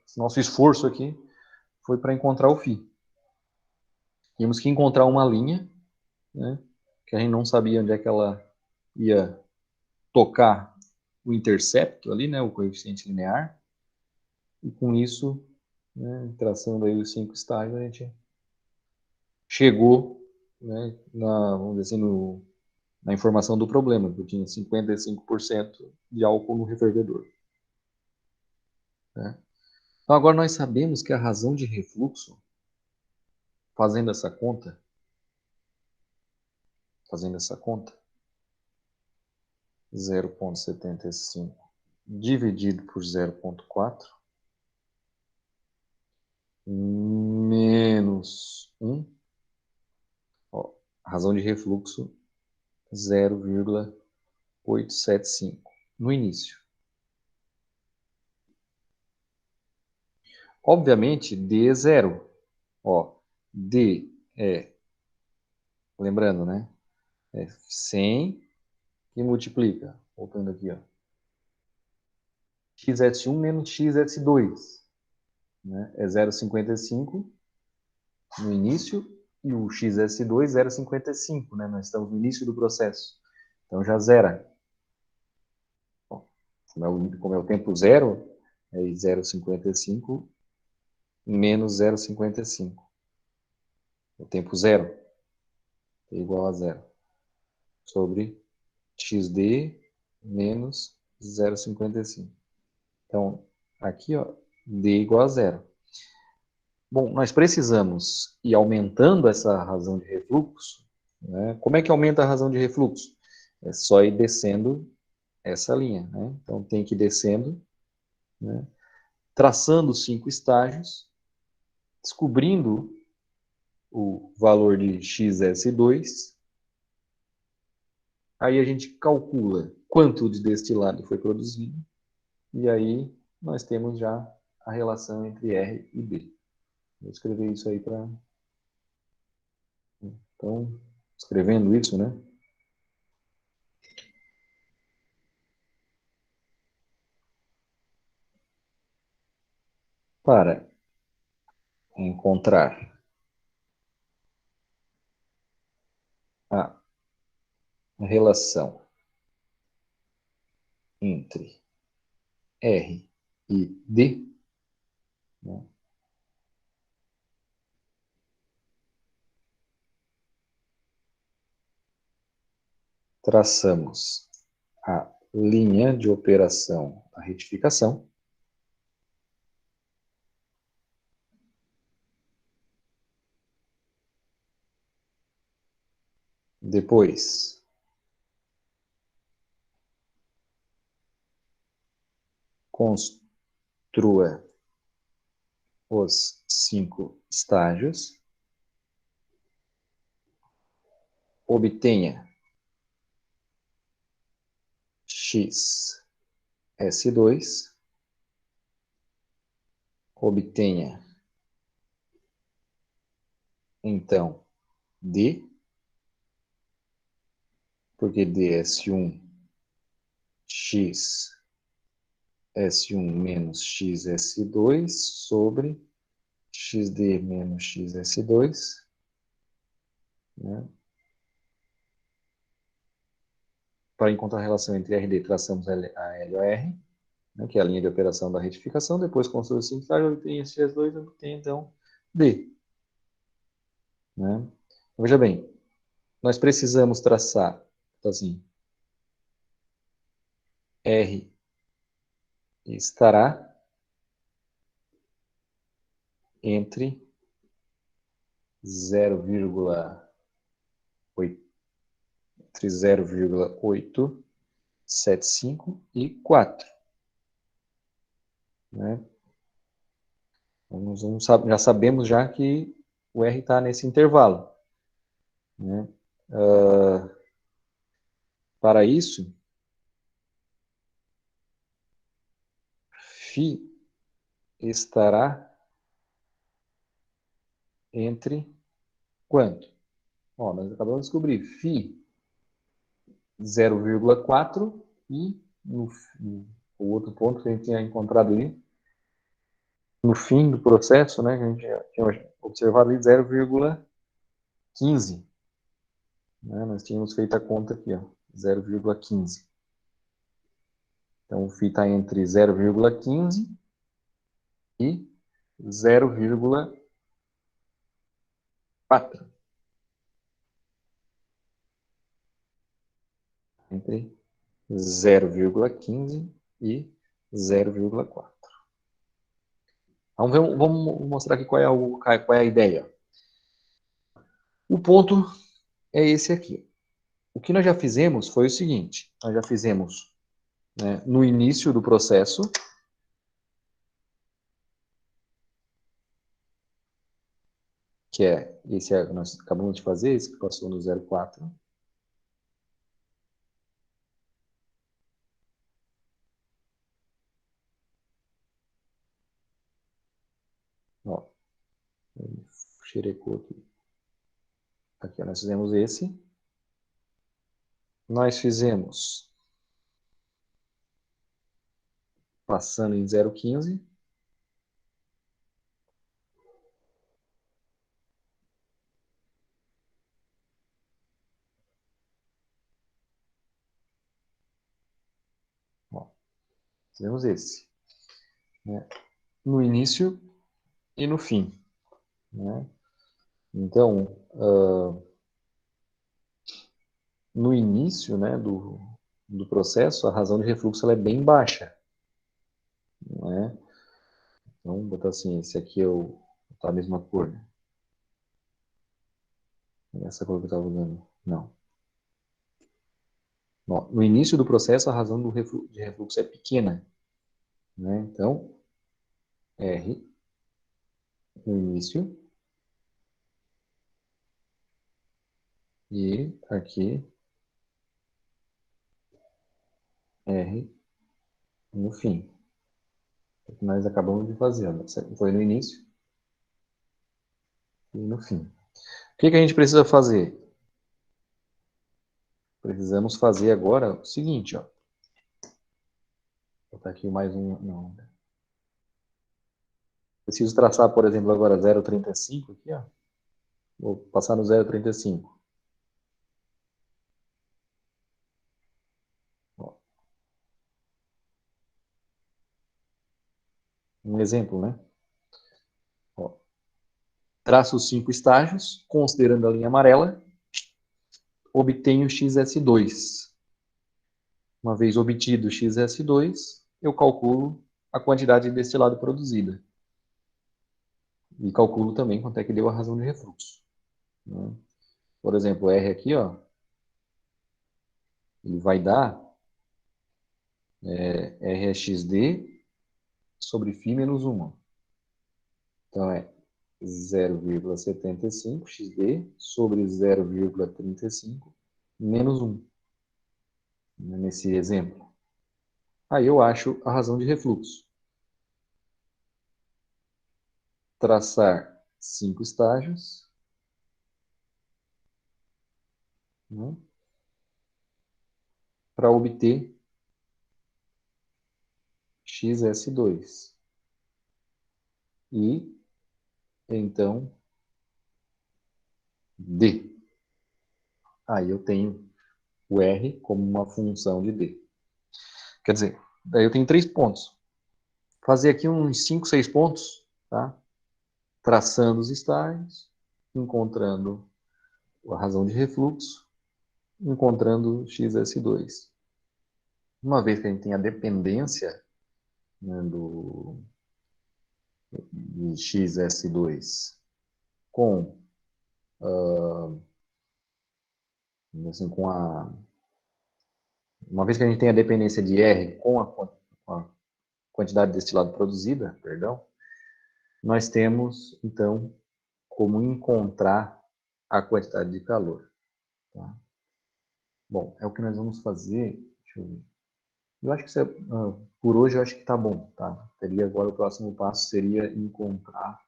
Esse nosso esforço aqui foi para encontrar o φ. Tínhamos que encontrar uma linha, né, que a gente não sabia onde é que ela ia tocar o intercepto ali, né, o coeficiente linear. E com isso, né, traçando aí os 5 estágios, a gente chegou, né, vamos dizer assim, na informação do problema, que eu tinha 55% de álcool no refervedor. Né? Então agora nós sabemos que a razão de refluxo, fazendo essa conta, 0,75 dividido por 0,4 menos 1, ó, razão de refluxo 0,875 no início. Obviamente, D é zero. Ó, D é, lembrando, né? É 100 que multiplica, voltando aqui, ó. XS1 menos XS2, né? É 0,55 no início e o XS2 0,55, né? Nós estamos no início do processo. Então já zera. Bom, como é o tempo zero, é 0,55 menos 0,55. O tempo zero é igual a zero. Sobre XD menos 0,55. Então, aqui, ó, D igual a zero. Bom, nós precisamos ir aumentando essa razão de refluxo. Né? Como é que aumenta a razão de refluxo? É só ir descendo essa linha. Né? Então, tem que ir descendo, né? Traçando os 5 estágios, descobrindo o valor de XS2. Aí a gente calcula quanto de destilado foi produzido. E aí nós temos já a relação entre R e B. Vou escrever isso aí para... Então, escrevendo isso, né? Para encontrar a relação entre R e D, né? Traçamos a linha de operação da retificação. Depois, construa os 5 estágios. Obtenha XS2. Obtenha, então, D, porque D é S1, X S1 menos XS2 sobre XD menos XS2. Né? Para encontrar a relação entre RD, traçamos a LOR, né, que é a linha de operação da retificação. Depois, construir o 5 estágios, obtém XS2, obtém, então, D. né? Veja bem, nós precisamos traçar, assim, R estará entre 0,8, entre 0,875 e 4, né? Então, já sabemos já que o R está nesse intervalo, né? Para isso, φ estará entre quanto? Ó, nós acabamos de descobrir φ 0,4 e o outro ponto que a gente tinha encontrado ali, no fim do processo, né, que a gente tinha observado ali 0,15. Né, nós tínhamos feito a conta aqui, ó, 0,15. Então, o φ está entre 0,15 e 0,4. Entre 0,15 e 0,4. Então, vamos mostrar aqui qual é a ideia. O ponto é esse aqui. O que nós já fizemos foi o seguinte: nós já fizemos, né, no início do processo, que é esse que nós acabamos de fazer, esse que passou no 0,4. Ó, xerecou aqui. Aqui, nós fizemos esse. Nós fizemos passando em 0,15. Ó, fizemos esse, né, no início e no fim, né? Então, no início, né, do processo, a razão de refluxo ela é bem baixa, né? Então, vou botar assim, esse aqui é tá a mesma cor, né? Essa cor que eu estava usando, não. Bom, no início do processo, a razão de refluxo é pequena, né? Então, R no início e aqui R no fim. O que nós acabamos de fazer, né? Foi no início e no fim. O que a gente precisa fazer? Precisamos fazer agora o seguinte, ó. Vou botar aqui mais um, não. Preciso traçar, por exemplo, agora 0,35 aqui, ó. Vou passar no 0,35. Um exemplo, né? Ó, traço os 5 estágios, considerando a linha amarela, obtenho XS2. Uma vez obtido XS2, eu calculo a quantidade de destilado produzida. E calculo também quanto é que deu a razão de refluxo, né? Por exemplo, R aqui, ó, ele vai dar RXD sobre φ menos 1. Então, é 0,75 XD sobre 0,35 menos 1, né, nesse exemplo. Aí eu acho a razão de refluxo. Traçar 5 estágios, né, para obter XS2. E, então, D. Aí eu tenho o R como uma função de D. Quer dizer, daí eu tenho 3 pontos. Fazer aqui uns 5, 6 pontos, tá? Traçando os estágios encontrando a razão de refluxo, encontrando XS2. Uma vez que a gente tem a dependência, né, de XS2 com, assim, uma vez que a gente tem a dependência de R com a quantidade de destilado produzida, perdão, nós temos, então, como encontrar a quantidade de calor. Tá? Bom, é o que nós vamos fazer. Deixa eu ver. Eu acho que isso por hoje eu acho que está bom, tá? Teria agora o próximo passo seria encontrar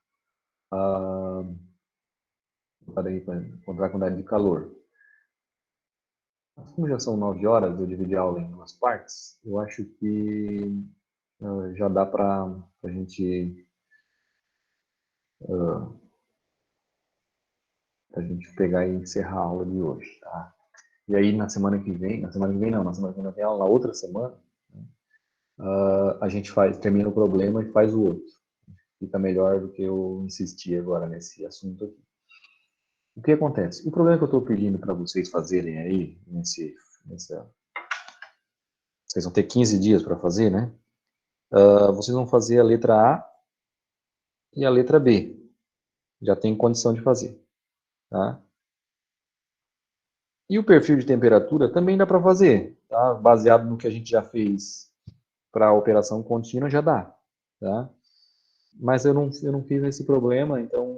encontrar a quantidade de calor. Mas como já são 9 horas, eu dividi a aula em duas partes, eu acho que já dá para a gente pegar e encerrar a aula de hoje, tá? E aí na semana que vem não, na semana que vem tem aula, na outra semana, a gente termina o problema e faz o outro. Fica melhor do que eu insistir agora nesse assunto aqui. O que acontece? O problema que eu estou pedindo para vocês fazerem aí, vocês vão ter 15 dias para fazer, né? Vocês vão fazer a letra A e a letra B. Já tem condição de fazer, tá? E o perfil de temperatura também dá para fazer, tá? Baseado no que a gente já fez para a operação contínua, já dá, tá? Mas eu não fiz esse problema, então,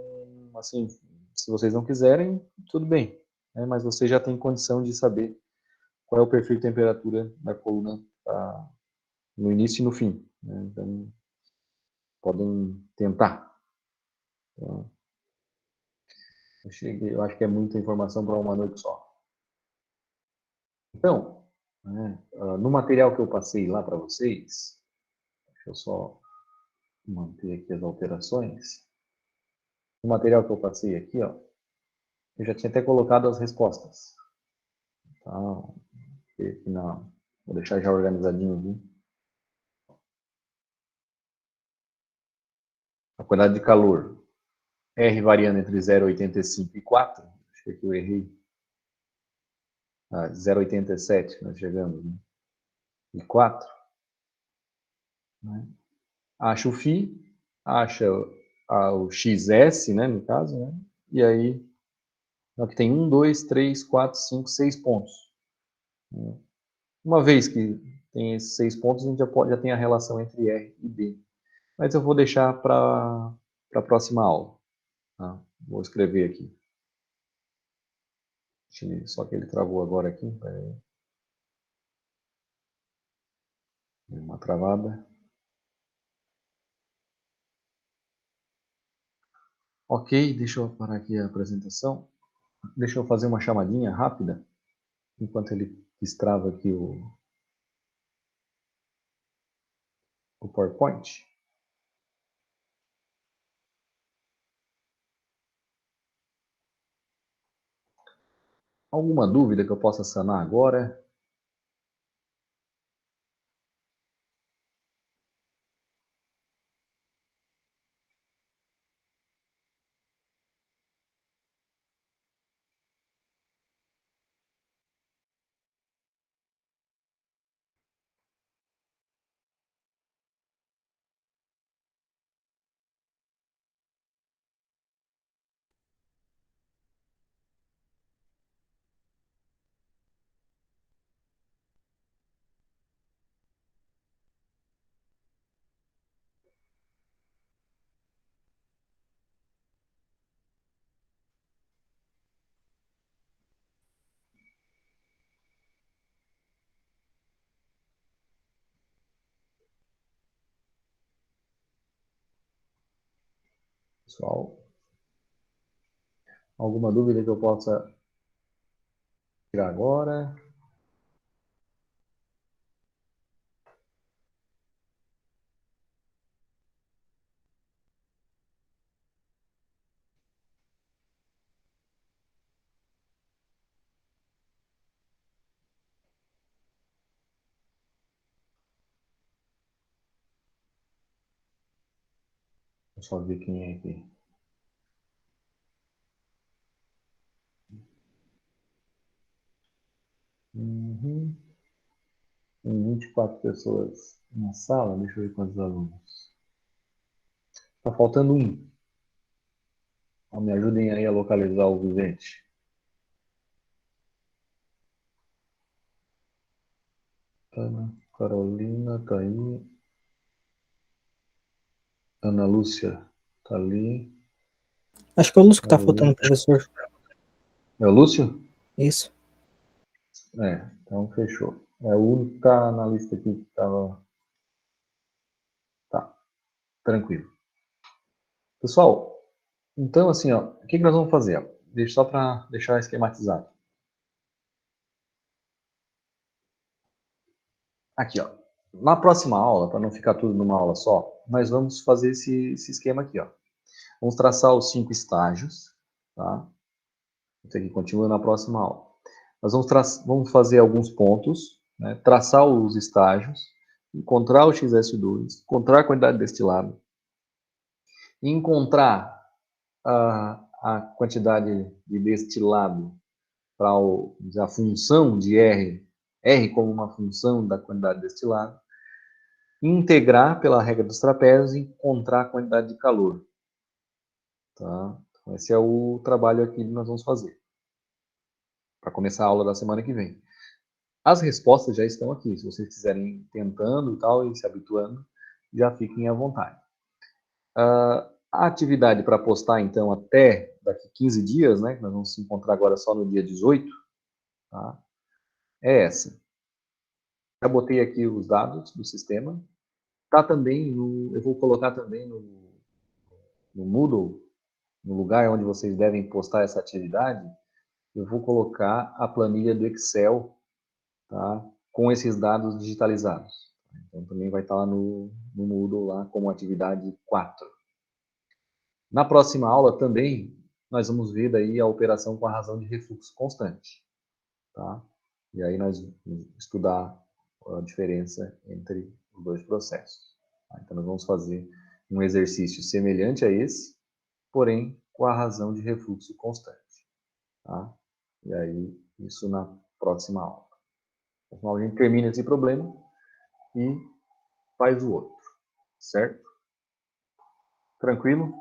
assim, se vocês não quiserem, tudo bem, né? Mas você já tem condição de saber qual é o perfil de temperatura da coluna no início e no fim, né? Então, podem tentar. Tá? Eu acho que é muita informação para uma noite só. Então, né, no material que eu passei lá para vocês, deixa eu só manter aqui as alterações. No material que eu passei aqui, ó, eu já tinha até colocado as respostas. Tá? Aqui não, vou deixar já organizadinho aqui. A quantidade de calor. R variando entre 0,85 e 4. Acho que aqui eu errei. 0,87 nós chegamos. Né? E 4. Né? Acha o φ, acha o XS, né, no caso, né? E aí, aqui tem 1, 2, 3, 4, 5, 6 pontos. Né? Uma vez que tem esses 6 pontos, a gente já tem a relação entre R e B. Mas eu vou deixar para a próxima aula. Tá? Vou escrever aqui. Só que ele travou agora aqui. Deu uma travada. Ok, deixa eu parar aqui a apresentação. Deixa eu fazer uma chamadinha rápida, enquanto ele destrava aqui o PowerPoint. Alguma dúvida que eu possa sanar agora? Pessoal, alguma dúvida que eu possa tirar agora? Deixa eu só ver quem é aqui. Tem 24 pessoas na sala. Deixa eu ver quantos alunos. Tá faltando um. Então, me ajudem aí a localizar o Vivente. Ana Carolina tá aí. Ana Lúcia tá ali. Acho que é o Lúcio que tá Carolina. faltando, professor. É o Lúcio? Isso. Então fechou. É o único que tá na lista aqui que tava. Tá, tranquilo. Pessoal, então assim, ó, o que nós vamos fazer? Ó? Só para deixar esquematizado. Aqui, ó. Na próxima aula, para não ficar tudo numa aula só, nós vamos fazer esse esquema aqui, ó. Vamos traçar os 5 estágios, tá? Isso aqui continua na próxima aula. Nós vamos fazer alguns pontos, né? Traçar os estágios, encontrar o XS2, encontrar a quantidade destilada, encontrar a quantidade de destilado para a função de R como uma função da quantidade destilada, integrar pela regra dos trapézios e encontrar a quantidade de calor. Tá? Então, esse é o trabalho aqui que nós vamos fazer, para começar a aula da semana que vem. As respostas já estão aqui, se vocês quiserem ir tentando e tal, e se habituando, já fiquem à vontade. A atividade para postar, então, até daqui 15 dias, né, que nós vamos se encontrar agora só no dia 18, tá? É essa. Já botei aqui os dados do sistema. Tá também eu vou colocar também no Moodle, no lugar onde vocês devem postar essa atividade, eu vou colocar a planilha do Excel, tá? Com esses dados digitalizados. Então também vai estar lá no Moodle lá como atividade 4. Na próxima aula também nós vamos ver daí a operação com a razão de refluxo constante, tá? E aí nós vamos estudar a diferença entre os dois processos. Tá? Então nós vamos fazer um exercício semelhante a esse, porém com a razão de refluxo constante, tá? E aí isso na próxima aula. Na próxima aula a gente termina esse problema e faz o outro, certo? Tranquilo?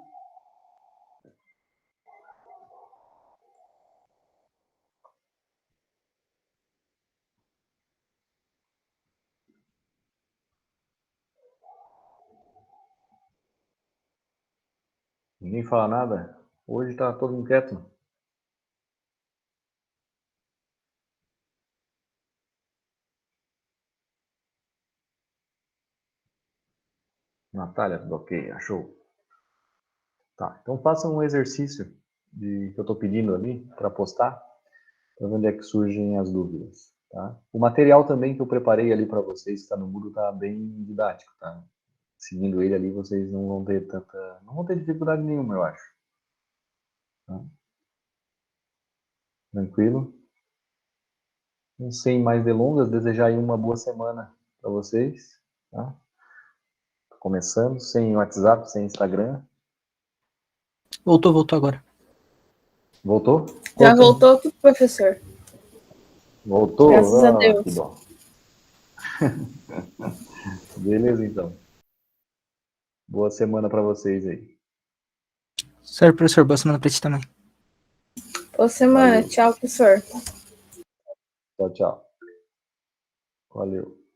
Ninguém fala nada? Hoje está todo mundo quieto. Natália, tudo ok, achou. Tá, então façam um exercício que eu estou pedindo ali para postar, para ver onde é que surgem as dúvidas. Tá? O material também que eu preparei ali para vocês, que está no Moodle, está bem didático. Tá? Seguindo ele ali, vocês não vão ter dificuldade nenhuma, eu acho. Tá? Tranquilo? Então, sem mais delongas, desejar aí uma boa semana para vocês. Tá? Começando, sem WhatsApp, sem Instagram. Voltou agora. Voltou? Já voltou tudo, professor. Voltou? Graças a Deus. Que bom. Beleza, então. Boa semana para vocês aí. Certo, professor. Boa semana pra ti também. Boa semana. Valeu. Tchau, professor. Tchau, tchau. Valeu.